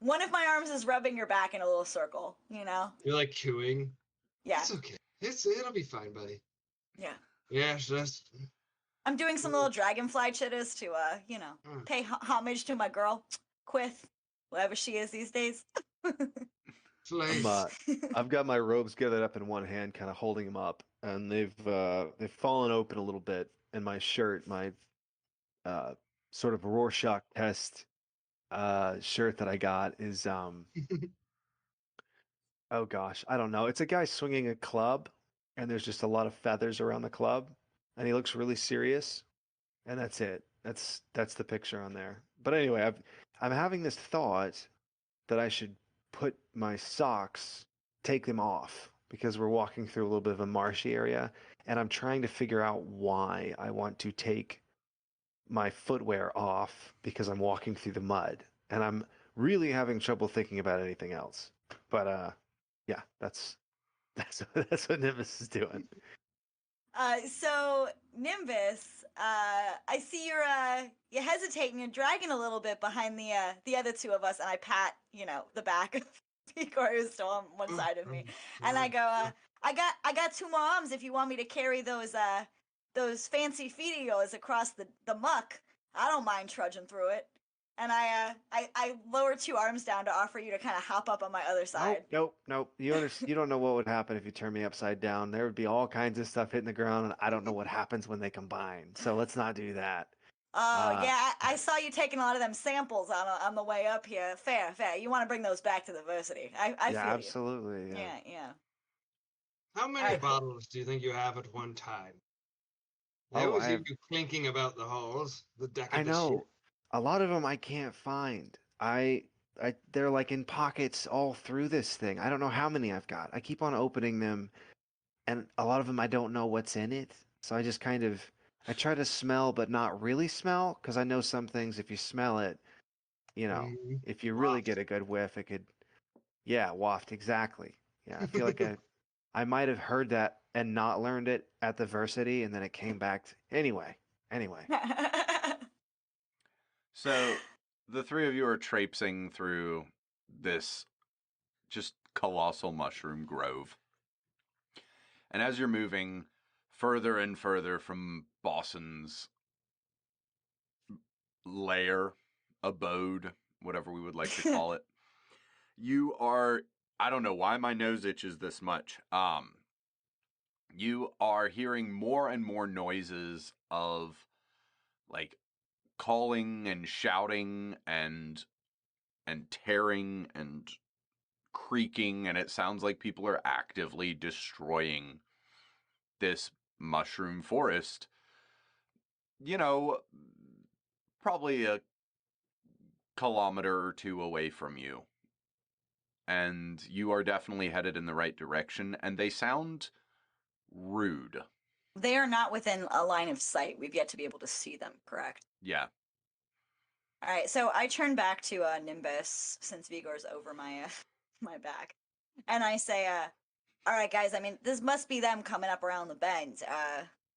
One of my arms is rubbing your back in a little circle, you know? You're like cooing. Yeah, It's okay. It'll be fine, buddy. yeah. Yeah, just I'm doing some little dragonfly chitters to, pay homage to my girl, Quith, whatever she is these days. place. I've got my robes gathered up in one hand, kind of holding them up, and they've fallen open a little bit. And my shirt, my sort of Rorschach test shirt that I got is oh gosh, I don't know. It's a guy swinging a club, and there's just a lot of feathers around the club, and he looks really serious. And that's it. That's the picture on there. But anyway, I'm having this thought that I should put my socks, take them off because we're walking through a little bit of a marshy area, and I'm trying to figure out why I want to take my footwear off because I'm walking through the mud, and I'm really having trouble thinking about anything else. But yeah, that's what Nimbus is doing. So Nimbus, I see you're hesitating, you're dragging a little bit behind the other 2 of us, and I pat, the back of Igor who's still on one side of me, and I go, I got 2 more arms if you want me to carry those fancy feet of yours across the muck. I don't mind trudging through it. And I lower 2 arms down to offer you to kind of hop up on my other side. Nope. You don't know what would happen if you turn me upside down. There would be all kinds of stuff hitting the ground, and I don't know what happens when they combine. So let's not do that. Oh yeah, I saw you taking a lot of them samples on the way up here. Fair, fair. You want to bring those back to the Versity. I Yeah, feel absolutely. you. Yeah. Yeah. How many Alright, cool. bottles do you think you have at one time? They Oh, always hear you clinking about the halls, the deck I of the ship. know. A lot of them I can't find. They're like in pockets all through this thing. I don't know how many I've got. I keep on opening them, and a lot of them I don't know what's in it. So I just kind of I try to smell, but not really smell, because I know some things if you smell it, Mm, if you really waft. get a good whiff, it could, yeah, waft exactly. Yeah, I feel like I might have heard that and not learned it at the Versity, and then it came back. Anyway. So the three of you are traipsing through this just colossal mushroom grove. And as you're moving further and further from Boston's lair, abode, whatever we would like to call it, you are, I don't know why my nose itches this much. You are hearing more and more noises of like calling and shouting and tearing and creaking, and it sounds like people are actively destroying this mushroom forest. You know, probably a kilometer or two away from you. And you are definitely headed in the right direction, and they sound rude. They are not within a line of sight. We've yet to be able to see them, correct? Yeah. All right, so I turn back to Nimbus since Vigor's over my my back, and I say, "All right, guys. I mean, this must be them coming up around the bend.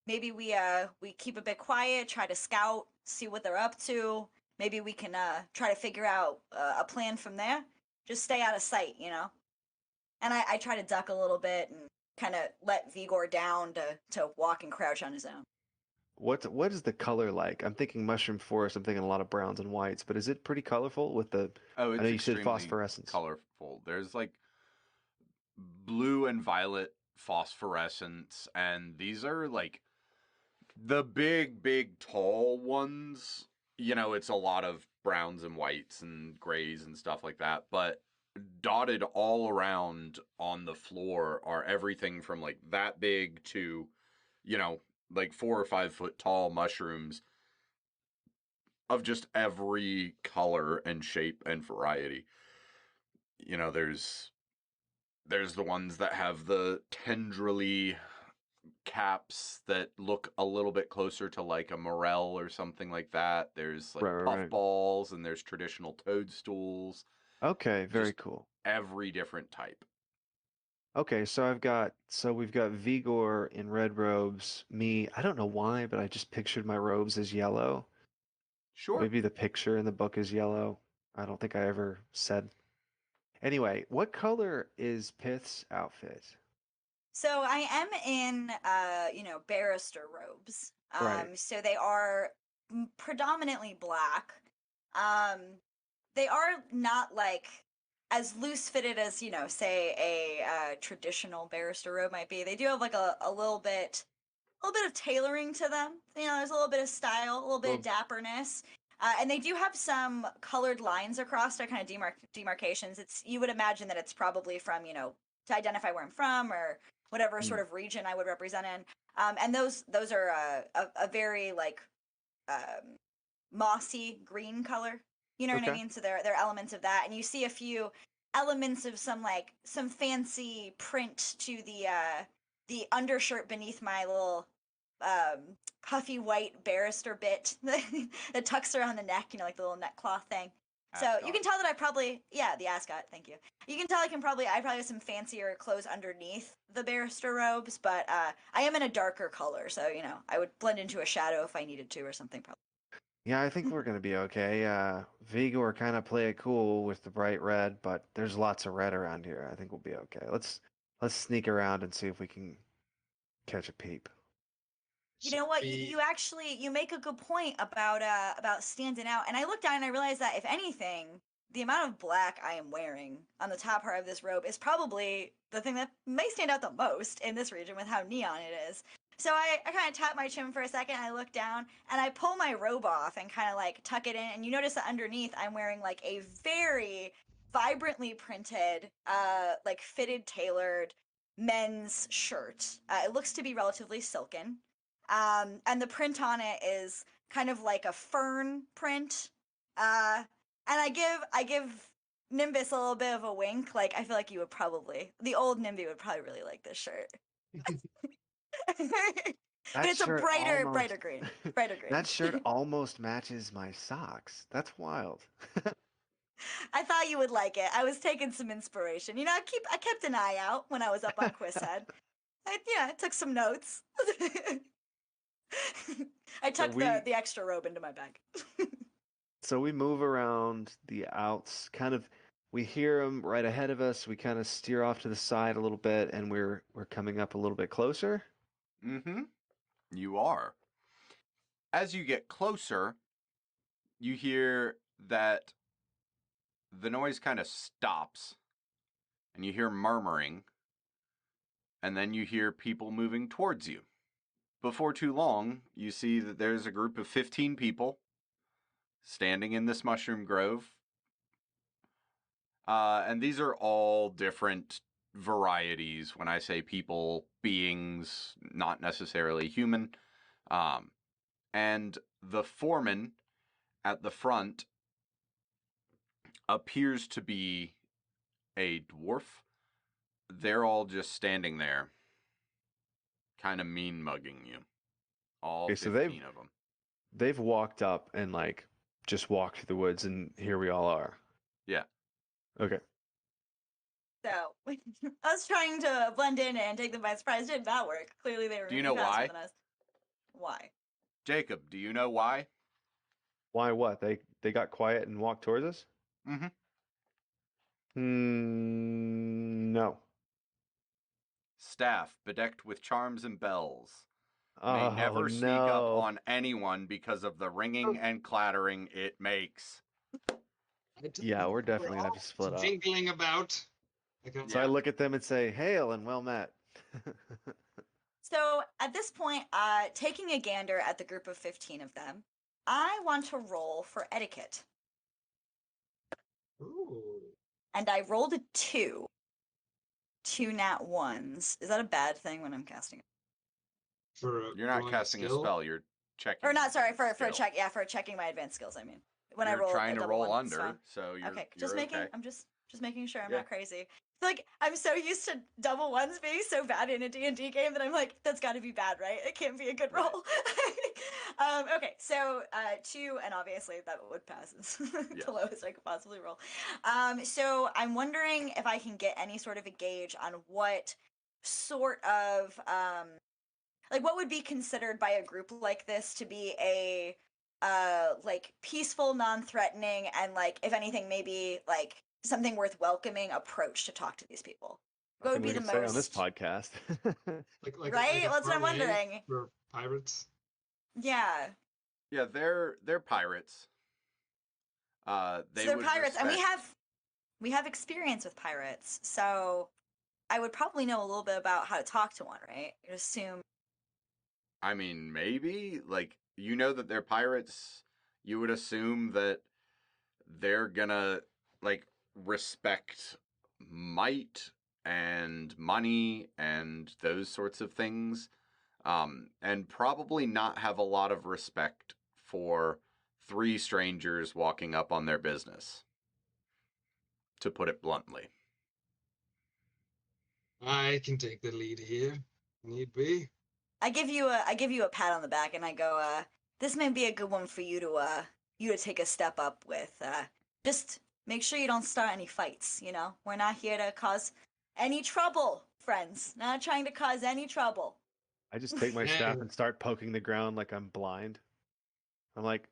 Maybe we keep a bit quiet, try to scout, see what they're up to. Maybe we can try to figure out a plan from there. Just stay out of sight, you know." And I try to duck a little bit and kind of let Vigor down to walk and crouch on his own. What is the color like? I'm thinking mushroom forest. I'm thinking a lot of browns and whites, but is it pretty colorful with the? Oh, I know it's you said extremely phosphorescence. colorful. There's like blue and violet phosphorescence, and these are like the big, tall ones. It's a lot of browns and whites and grays and stuff like that, but dotted all around on the floor are everything from like that big to, you know, like 4 or 5 foot tall mushrooms of just every color and shape and variety. There's the ones that have the tendrily caps that look a little bit closer to like a morel or something like that. There's like Right. puffballs and there's traditional toadstools. Okay, very Just cool. every different type. Okay, so we've got Vigor in red robes. Me, I don't know why, but I just pictured my robes as yellow. Sure. Maybe the picture in the book is yellow. I don't think I ever said. Anyway, what color is Pith's outfit? So I am in, barrister robes. Right. So they are predominantly black. Um, they are not like as loose fitted as say a traditional barrister robe might be. They do have like a little bit of tailoring to them. There's a little bit of style, a little bit of Well, dapperness. And they do have some colored lines across their kind of demarcations. You would imagine that it's probably from, to identify where I'm from or whatever hmm, sort of region I would represent in. And those are a very like um, mossy green color. You know what I okay. mean? So they're elements of that, and you see a few elements of some fancy print to the undershirt beneath my little puffy white barrister bit that tucks around the neck. Like the little neck cloth thing. So you Ascot. can tell that yeah, the ascot. Thank you. You can tell I probably have some fancier clothes underneath the barrister robes, but I am in a darker color, so I would blend into a shadow if I needed to or something. Probably. Yeah, I think we're gonna be okay. Vigor kind of play it cool with the bright red, but there's lots of red around here. I think we'll be okay. Let's sneak around and see if we can catch a peep. You So know what? we You make a good point about standing out. And I look down and I realize that if anything, the amount of black I am wearing on the top part of this robe is probably the thing that may stand out the most in this region with how neon it is. So I kind of tap my chin for a second. I look down and I pull my robe off and kind of like tuck it in. And you notice that underneath I'm wearing like a very vibrantly printed, like fitted, tailored men's shirt. It looks to be relatively silken. And the print on it is kind of like a fern print. And I give Nimbus a little bit of a wink. Like I feel like you would probably, the old Nimby would probably really like this shirt. But it's a shirt brighter, almost- brighter green. Brighter green. That shirt almost matches my socks. That's wild. I thought you would like it. I was taking some inspiration. You know, I kept an eye out when I was up on Quizhead. I took some notes. I So tucked we- the extra robe into my bag. So we move around the outs, kind of. We hear them right ahead of us. We kind of steer off to the side a little bit, and we're coming up a little bit closer. Mm-hmm. You are. As you get closer, you hear that the noise kind of stops, and you hear murmuring, and then you hear people moving towards you. Before too long, you see that there's a group of 15 people standing in this mushroom grove. And these are all different varieties. When I say people, beings, not necessarily human. And the foreman at the front appears to be a dwarf. They're all just standing there, kind of mean mugging you. All Okay, so 15 of them. They've walked up and like just walked through the woods, and here we all are. Yeah. Okay. So us trying to blend in and take them by surprise did not work. Clearly they were Do you moving know faster why? than us. Why? Jacob, do you know why? Why? What? They got quiet and walked towards us? Mm-hmm. No. Staff bedecked with charms and bells. Oh May never sneak up no. on anyone because of the ringing and clattering it makes. Yeah, we're definitely gonna have to split up. Jingling about. So I look at them and say, "Hail and well met." So at this point, taking a gander at the group of 15 of them, I want to roll for etiquette. Ooh. And I rolled a 2. 2 nat 1s. Is that a bad thing when I'm casting? You're not casting a spell, you're checking. Or not, sorry, for a skill. check. Yeah, for checking my advanced skills, I mean. When You're I roll trying a to double roll one, it's under, fine. so you're Okay, you're just making, okay. I'm just making sure I'm Yeah. not crazy. I feel like I'm so used to double ones being so bad in a D&D game that I'm like, that's got to be bad, right? It can't be a good Right. roll. Okay, so 2, and obviously that would pass. It's Yes. the lowest I could possibly roll. So I'm wondering if I can get any sort of a gauge on what sort of like what would be considered by a group like this to be a like peaceful, non-threatening, and like if anything maybe like something worth welcoming approach to talk to these people. What would Nothing be we the can most say on this podcast. Right? a That's what I'm parlay wondering. For pirates. Yeah. Yeah, they're pirates. So They they're would pirates, and respect- we have experience with pirates, so I would probably know a little bit about how to talk to one, right? You'd assume. I mean, maybe like you know that they're pirates. You would assume that they're gonna like respect might and money and those sorts of things, and probably not have a lot of respect for 3 strangers walking up on their business. To put it bluntly. I can take the lead here. Need be. I give you a pat on the back, and I go, this may be a good one for you to take a step up with. Just make sure you don't start any fights. You know, we're not here to cause any trouble, friends. Not trying to cause any trouble. I just take my Yeah. staff and start poking the ground like I'm blind. I'm like,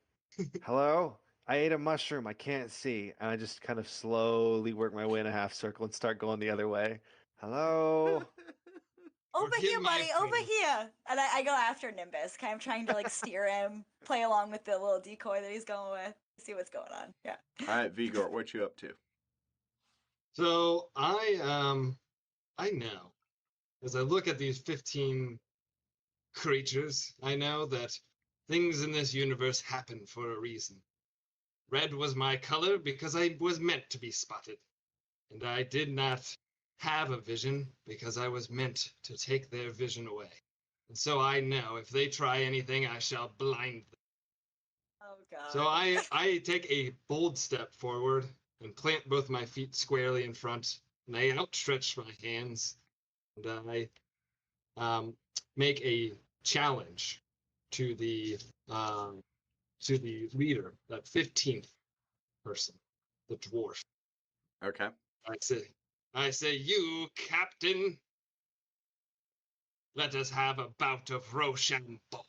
"Hello? I ate a mushroom. I can't see." And I just kind of slowly work my way in a half circle and start going the other way. "Hello?" Over Forgive here, my buddy. Over friend. here. And I go after Nimbus, kind of trying to like steer him, play along with the little decoy that he's going with, see what's going on. Yeah. All right, Vigor, what you up to? So I know as I look at these 15 creatures. I know that things in this universe happen for a reason. Red was my color because I was meant to be spotted. And I did not have a vision because I was meant to take their vision away. And so I know if they try anything, I shall blind them. Oh god. So I take a bold step forward and plant both my feet squarely in front, and I outstretch my hands, and I make a challenge to the leader, that 15th person, the dwarf. Okay. I say, you captain, let us have a bout of Rochambeau.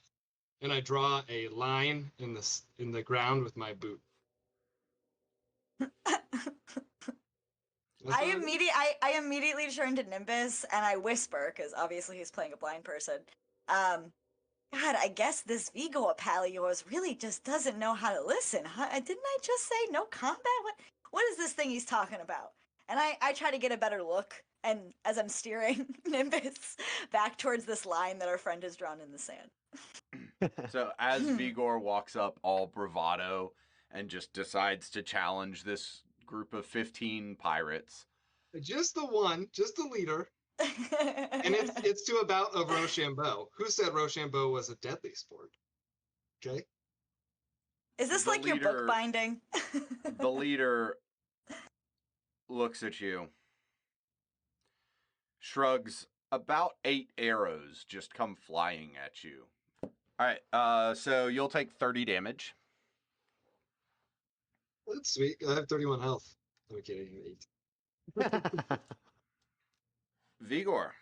And I draw a line in the ground with my boot. That's what I do. I immediately turn to Nimbus and I whisper, because obviously he's playing a blind person. God, I guess this Vigo pal of yours really just doesn't know how to listen, huh? Didn't I just say no combat? What is this thing he's talking about? And I try to get a better look, and as I'm steering Nimbus back towards this line that our friend has drawn in the sand. So as Vigor walks up all bravado and just decides to challenge this group of 15 pirates. Just the leader. And it's to a bout of Rochambeau. Who said Rochambeau was a deadly sport? Okay. Is this The like your leader- bookbinding? The leader looks at you, shrugs. About 8 arrows just come flying at you. All right, so you'll take 30 damage. That's sweet. I have 31 health. I'm kidding. 8. Vigor,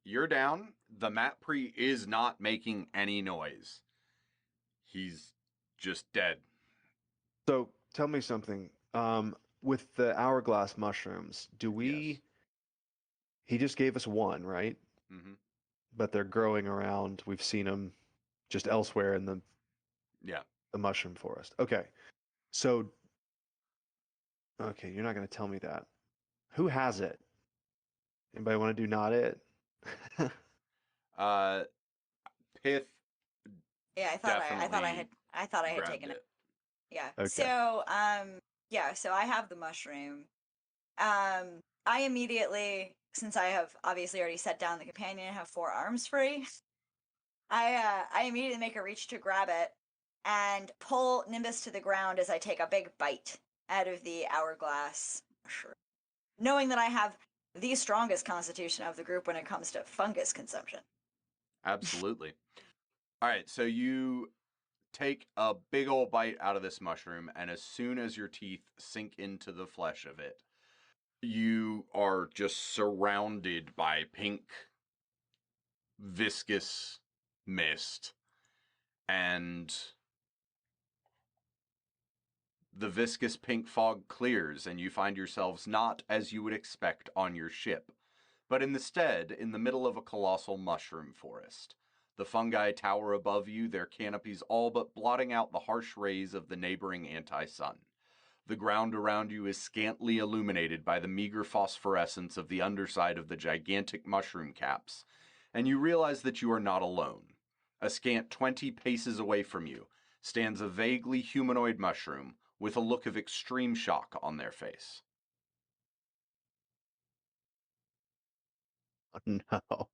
you're down. The Matpre is not making any noise. He's just dead. So tell me something. With the hourglass mushrooms, do we? Yes. He just gave us one, right? Mm-hmm. But they're growing around. We've seen them just elsewhere in the Yeah. mushroom forest. Okay. So, okay, you're not going to tell me that. Who has it? Anybody want to do not it? Pith Yeah, I thought I definitely had grabbed taken it. it. Yeah. Okay. So, so I have the mushroom. I immediately, since I have obviously already set down the companion and have 4 arms free, I immediately make a reach to grab it and pull Nimbus to the ground as I take a big bite out of the hourglass mushroom, knowing that I have the strongest constitution of the group when it comes to fungus consumption. Absolutely. All right, so you take a big old bite out of this mushroom, and as soon as your teeth sink into the flesh of it, you are just surrounded by pink, viscous mist. And the viscous pink fog clears, and you find yourselves not as you would expect on your ship, but instead in the middle of a colossal mushroom forest. The fungi tower above you, their canopies all but blotting out the harsh rays of the neighboring anti-sun. The ground around you is scantily illuminated by the meager phosphorescence of the underside of the gigantic mushroom caps, and you realize that you are not alone. A scant 20 paces away from you stands a vaguely humanoid mushroom with a look of extreme shock on their face. No.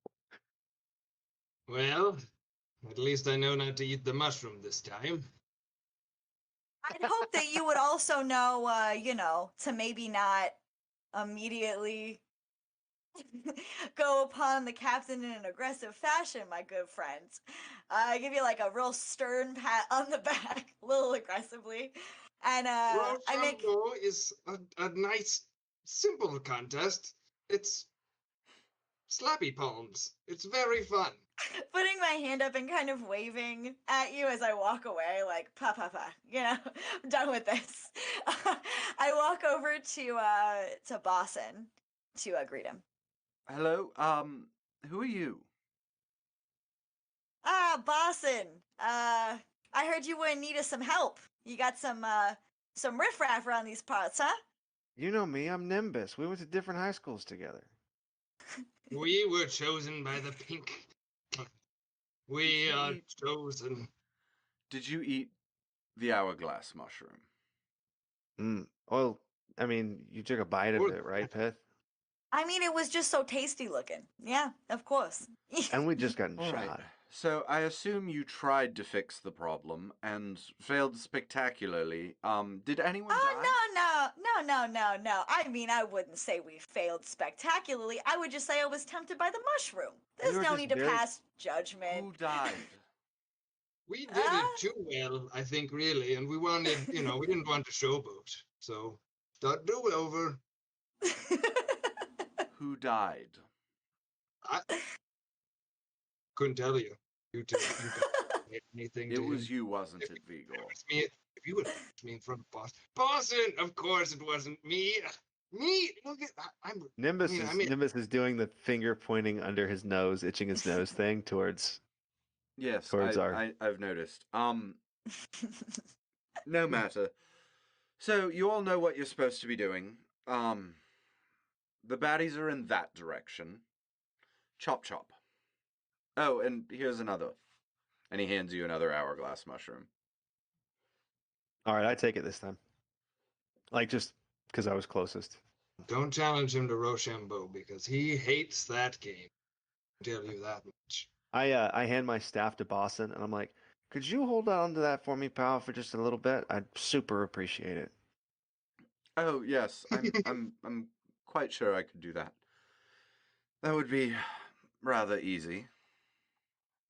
Well, at least I know not to eat the mushroom this time. I'd hope that you would also know, to maybe not immediately go upon the captain in an aggressive fashion, my good friends. I give you like a real stern pat on the back, a little aggressively. And I make Rochambeau is a nice, simple contest. It's slappy palms. It's very fun. putting my hand up and kind of waving at you as I walk away, like pa pa pa. I'm done with this. I walk over to Boston to greet him. Hello, who are you? Ah, Boston. I heard you were in need of some help. You got some riffraff around these parts, huh? You know me, I'm Nimbus. We went to different high schools together. We were chosen by the pink. We you are eat- chosen. Did you eat the hourglass mushroom? Well, I mean, you took a bite of Or it, right, Pith? I mean, it was just so tasty looking. Yeah, of course. And we just gotten All right. shot. So I assume you tried to fix the problem and failed spectacularly. Did anyone die? No. I mean, I wouldn't say we failed spectacularly. I would just say I was tempted by the mushroom. There's were no just need to very- pass judgment. Who died? we did it too well, I think, really, and we wanted, we didn't want to showboat. So start do over. Who died? I couldn't tell you. You two, you got anything It to was him. you, wasn't If it, Vigor? It was me. If you would have me in front of Boston, of course it wasn't me. Me, look at I'm. Nimbus is doing the finger pointing under his nose, itching his nose thing towards Yes, Towards our- I've noticed. No matter. So you all know what you're supposed to be doing. The baddies are in that direction. Chop chop. Oh, and here's another. And he hands you another hourglass mushroom. All right, I take it this time. Like just because I was closest. Don't challenge him to Rochambeau because he hates that game. I'll tell you that much. I hand my staff to Boston and I'm like, could you hold on to that for me, pal, for just a little bit? I'd super appreciate it. Oh yes, I'm quite sure I could do that. That would be rather easy.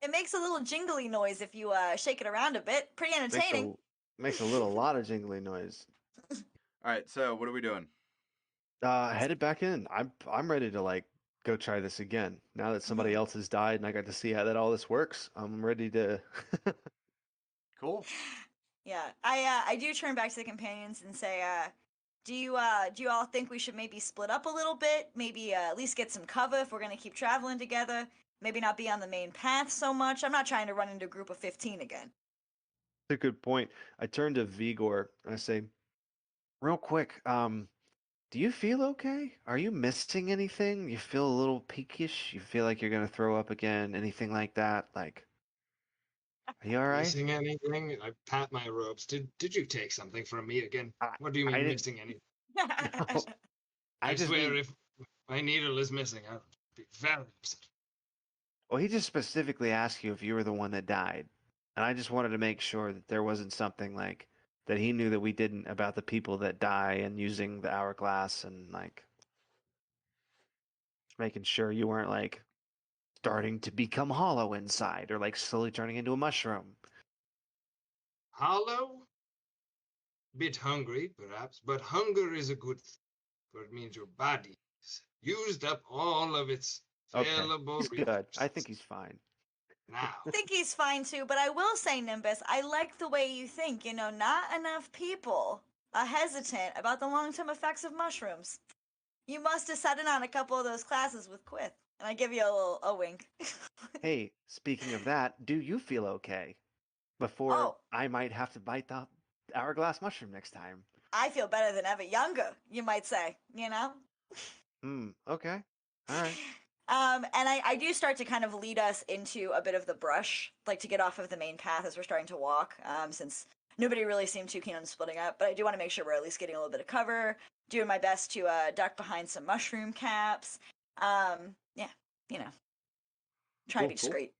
It makes a little jingly noise if you shake it around a bit. Pretty entertaining. Makes a lot of jingly noise. All right, so what are we doing? Headed back in. I'm ready to like go try this again. Now that somebody else has died and I got to see how that all this works, I'm ready to. Cool. Yeah, I do turn back to the companions and say, do you all think we should maybe split up a little bit? Maybe at least get some cover if we're gonna keep traveling together. Maybe not be on the main path so much. I'm not trying to run into a group of 15 again. That's a good point. I turn to Vigor and I say, real quick, do you feel okay? Are you missing anything? You feel a little peakish? You feel like you're gonna throw up again? Anything like that? Like, are you all right? Missing anything? I pat my robes. Did you take something from me again? What do you I mean didn't- missing anything? No, I just swear, mean- if my needle is missing, I'll be very upset. Well, he just specifically asked you if you were the one that died, and I just wanted to make sure that there wasn't something like that he knew that we didn't about the people that die and using the hourglass and like making sure you weren't like starting to become hollow inside or like slowly turning into a mushroom. Hollow? Bit hungry, perhaps, but hunger is a good thing, for it means your body's used up all of its Okay, available he's good. I think resources. he's fine. Now. I think he's fine too, but I will say, Nimbus, I like the way you think. Not enough people are hesitant about the long-term effects of mushrooms. You must have sat in on a couple of those classes with Quith. And I give you a wink. Hey, speaking of that, do you feel okay? Before Oh. I might have to bite the hourglass mushroom next time. I feel better than ever. Younger, you might say, Okay. All right. And I do start to kind of lead us into a bit of the brush, like to get off of the main path as we're starting to walk, since nobody really seemed too keen on splitting up. But I do want to make sure we're at least getting a little bit of cover, doing my best to duck behind some mushroom caps. Yeah, trying to be Cool, cool. discreet.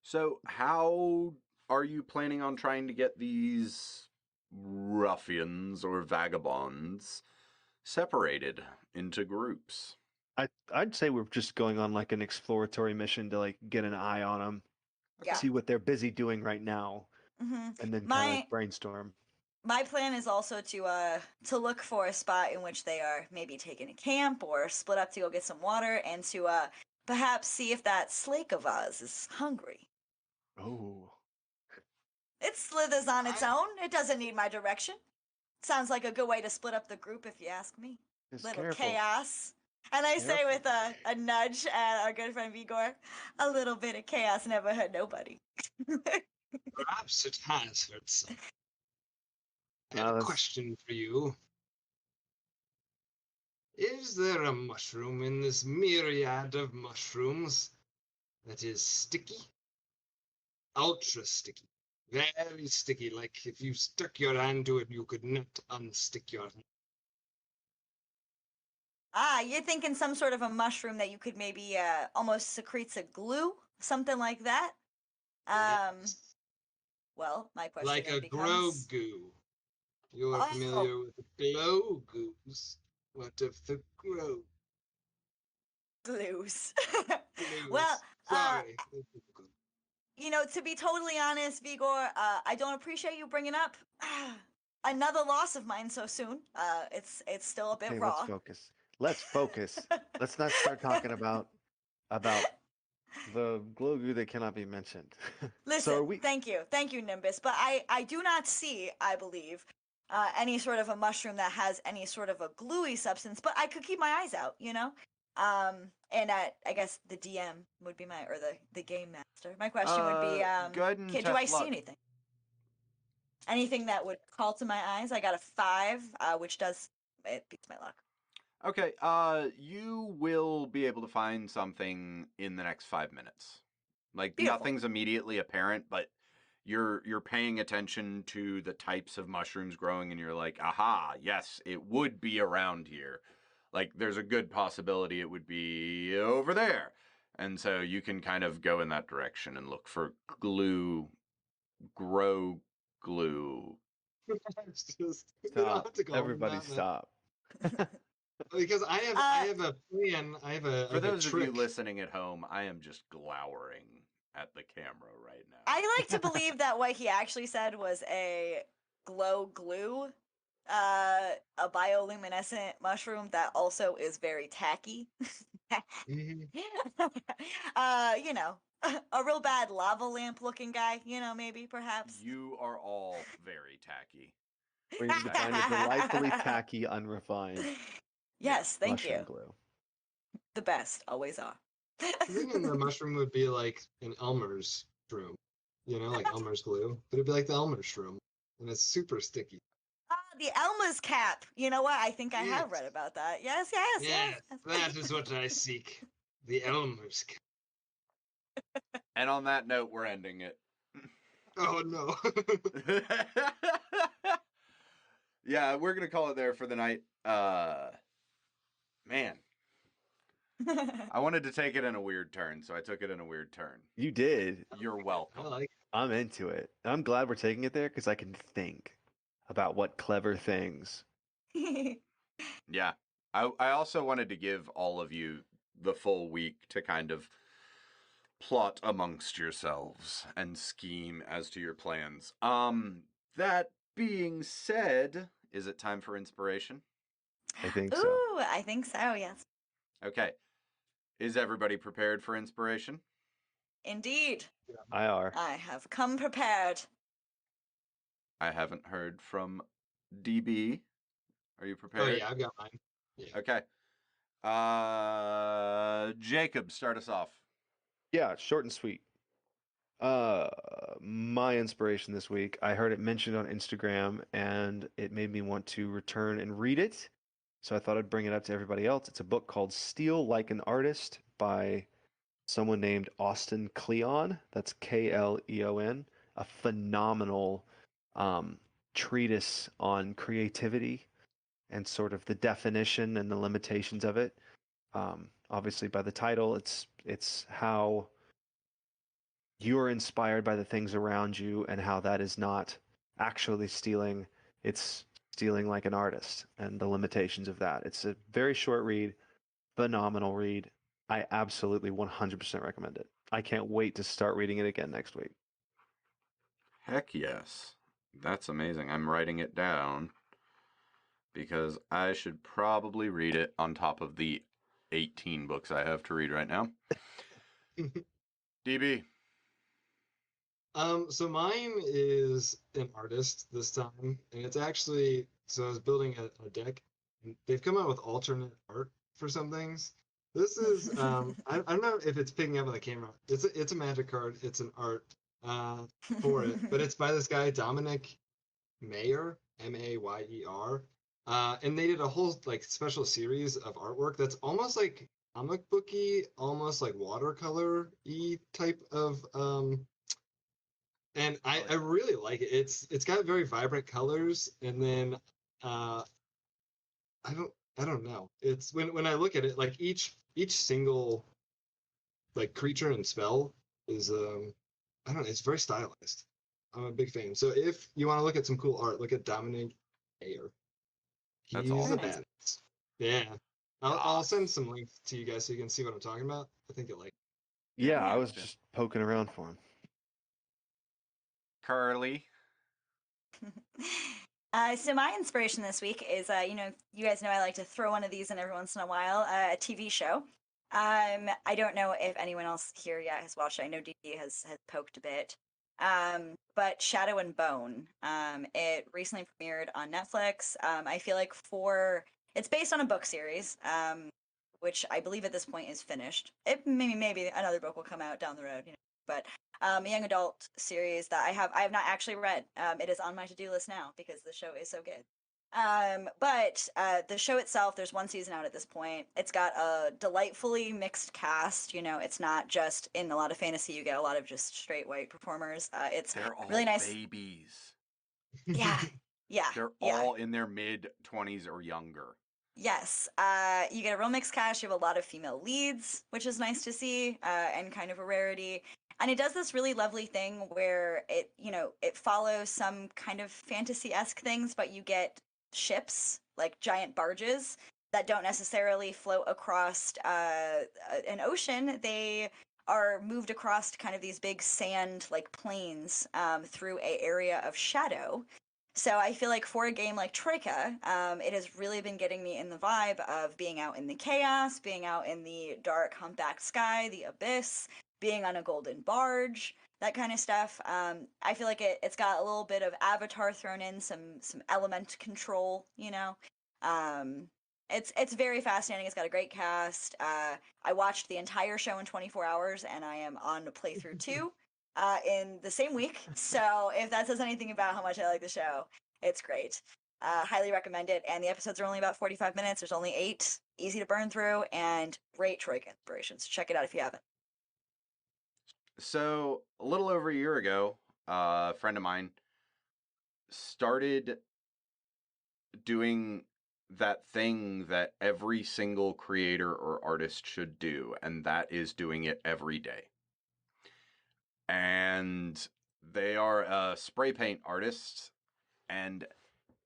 So how are you planning on trying to get these ruffians or vagabonds separated into groups? I'd say we're just going on like an exploratory mission to like get an eye on them, Yeah. see what they're busy doing right now, hmm and then kind of My like brainstorm. my plan is also to look for a spot in which they are maybe taking a camp or split up to go get some water, and to perhaps see if that slake of ours is hungry. Oh, It slithers on its I- own. It doesn't need my direction. Sounds like a good way to split up the group, if you ask me. just Little careful. chaos. And I say with a nudge at our good friend Vigor, a little bit of chaos never hurt nobody. Perhaps it has hurt some. I No, have a that's- question for you. Is there a mushroom in this myriad of mushrooms that is sticky ultra sticky. Very sticky, like if you stuck your hand to it, you could not unstick your hand. Ah, you're thinking some sort of a mushroom that you could maybe almost secretes a glue, something like that. Yes. Well, my question Like then a grow becomes, goo. You are oh, familiar with the glow goos. What of the grow glues. Well, glues? uh, Sorry. to be totally honest, Vigor, I don't appreciate you bringing up another loss of mine so soon. It's still a bit Okay, let's raw. focus. Let's focus. Let's not start talking about the glow goo that cannot be mentioned. So Listen, are we? thank you, Nimbus. But I do not see, I believe, any sort of a mushroom that has any sort of a gluey substance. But I could keep my eyes out, and I guess the DM would be or the game master. My question would be, Go ahead and do I test see luck. anything? Anything that would call to my eyes? I got a 5, which does it beats my luck. Okay, you will be able to find something in the next 5 minutes. Like Beautiful. nothing's immediately apparent, but you're paying attention to the types of mushrooms growing, and you're like, aha, yes, it would be around here. Like there's a good possibility it would be over there, and so you can kind of go in that direction and look for grow glue. It's just, we don't Stop. have to call him Everybody that, man. stop. Because I have a plan. I have For a those of trick. you listening at home, I am just glowering at the camera right now. I like to believe that what he actually said was a glow glue, a bioluminescent mushroom that also is very tacky. Mhm. You know, a real bad lava lamp looking guy, maybe perhaps. You are all very tacky. We need to find a delightfully tacky, unrefined Yes, thank you. mushroom glue. The best, always are. I'm thinking the mushroom would be like an Elmer's shroom, like Elmer's glue, but it'd be like the Elmer's shroom, and it's super sticky. The Elma's cap. You know what? I think I have Yes, read about that. Yes, yes, yes, yes. that is what I seek. The Elmer's. And on that note, we're ending it. Oh no. Yeah, we're gonna call it there for the night. Man, I wanted to take it in a weird turn, so I took it in a weird turn. You did. You're I welcome. like. I'm into it. I'm glad we're taking it there because I can think about what clever things. Yeah. I also wanted to give all of you the full week to kind of plot amongst yourselves and scheme as to your plans. That being said, is it time for inspiration? I think Ooh, so. I think so, yes. Okay. Is everybody prepared for inspiration? Indeed. I are. I have come prepared. I haven't heard from DB. Are you Oh prepared? yeah, I've got mine. Yeah. Okay. Jacob, start us off. Yeah, short and sweet. My inspiration this week, I heard it mentioned on Instagram and it made me want to return and read it. So I thought I'd bring it up to everybody else. It's a book called Steal Like an Artist by someone named Austin Kleon. That's Kleon. A phenomenal treatise on creativity and sort of the definition and the limitations of it. Obviously, by the title, it's how you're inspired by the things around you and how that is not actually stealing. It's stealing like an artist and the limitations of that. It's a very short read, phenomenal read. I absolutely 100% recommend it. I can't wait to start reading it again next week. Heck yes. That's amazing. I'm writing it down because I should probably read it on top of the 18 books I have to read right now. DB. So mine is an artist this time, and it's actually so I was building a deck, and they've come out with alternate art for some things. This is I don't know if it's picking up on the camera. It's a magic card. It's an art for it, but it's by this guy Dominic Mayer, Mayer. And they did a whole like special series of artwork that's almost like comic booky, almost like watercolor-y type of And I, Oh, I yeah. really like it. It's got very vibrant colors, and then I don't know. It's when I look at it, like each single like creature and spell is I don't know, it's very stylized. I'm a big fan. So if you want to look at some cool art, look at Dominic Ayer. That's He's Very a awesome. nice. badass. Yeah. I'll send Yes. some links to you guys so you can see what I'm talking about. I think you'll like Yeah, Yeah, I Yeah. was gotcha. just poking around for him. Curly. So my inspiration this week is, you guys know I like to throw one of these in every once in a while, a TV show. I don't know if anyone else here yet has watched it. I know DD has poked a bit. But Shadow and Bone. It recently premiered on Netflix. I feel like it's based on a book series, which I believe at this point is finished. It maybe another book will come out down the road, but a young adult series that I have not actually read. It is on my to do list now because the show is so good. But the show itself, there's one season out at this point. It's got a delightfully mixed cast. It's not just in a lot of fantasy. You get a lot of just straight white performers. It's They're really all nice. babies. Yeah, it. yeah, They're yeah. all in their mid-20s or younger. Yes, you get a real mixed cast. You have a lot of female leads, which is nice to see, and kind of a rarity. And it does this really lovely thing where it follows some kind of fantasy-esque things, but you get ships, like giant barges, that don't necessarily float across an ocean. They are moved across kind of these big sand like plains through a area of shadow. So I feel like for a game like Troika, it has really been getting me in the vibe of being out in the chaos, being out in the dark humpbacked sky, the abyss, being on a golden barge, that kind of stuff. I feel like it's got a little bit of Avatar thrown in, some element control, Um, it's very fascinating. It's got a great cast. I watched the entire show in 24 hours, and I am on to playthrough two in the same week. So if that says anything about how much I like the show, it's great. Highly recommend it. And the episodes are only about 45 minutes. There's only 8, easy to burn through, and great Troika inspirations. Check it out if you haven't. So, a little over a year ago, a friend of mine started doing that thing that every single creator or artist should do, and that is doing it every day. And they are a spray paint artist, and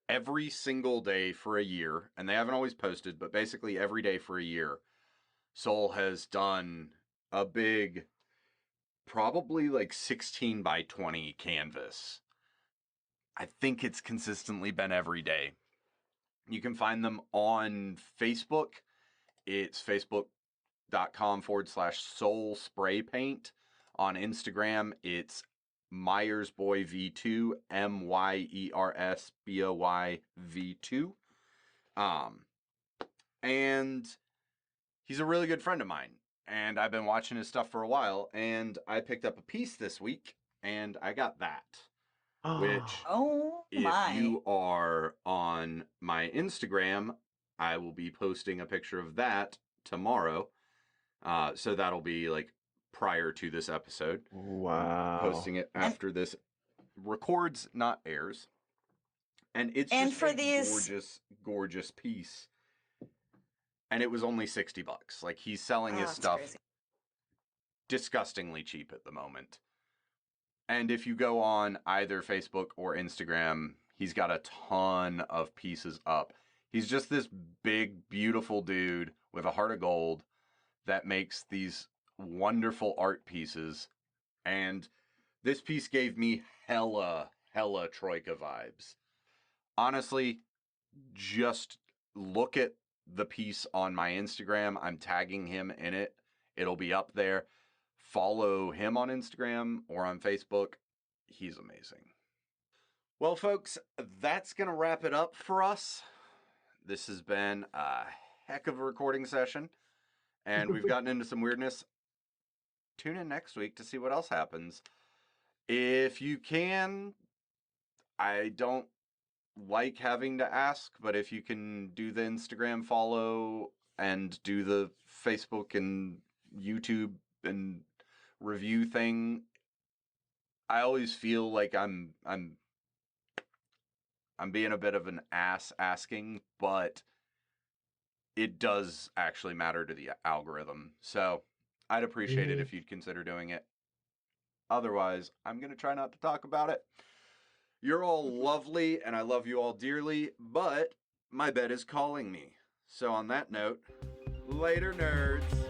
every single day for a year, and they haven't always posted, but basically every day for a year, Soul has done a big, probably like 16 by 20 canvas. I think it's consistently been every day. You can find them on Facebook. It's facebook.com/soul spray paint. On Instagram, it's MyersBoy V2, MyersBoyV2. And he's a really good friend of mine. And I've been watching his stuff for a while. And I picked up a piece this week, and I got that. Which, Oh if my. you are on my Instagram, I will be posting a picture of that tomorrow. So that'll be like prior to this episode. Wow. Posting it And after this records, not airs. And it's and just for a these gorgeous, gorgeous piece. And it was only $60. Like, he's selling his that's stuff crazy. disgustingly cheap at the moment. And if you go on either Facebook or Instagram, he's got a ton of pieces up. He's just this big, beautiful dude with a heart of gold that makes these wonderful art pieces. And this piece gave me hella Troika vibes. Honestly, just look at the piece on my Instagram. I'm tagging him in it. It'll be up there. Follow him on Instagram or on Facebook. He's amazing. Well, folks, that's going to wrap it up for us. This has been a heck of a recording session, and we've gotten into some weirdness. Tune in next week to see what else happens. If you can, I don't like having to ask, but if you can do the Instagram follow and do the Facebook and YouTube and review thing, I always feel like I'm being a bit of an ass asking, but it does actually matter to the algorithm. So I'd appreciate it Mhm. if you'd consider doing it. Otherwise, I'm going to try not to talk about it. You're all lovely, and I love you all dearly, but my bed is calling me. So on that note, later, nerds.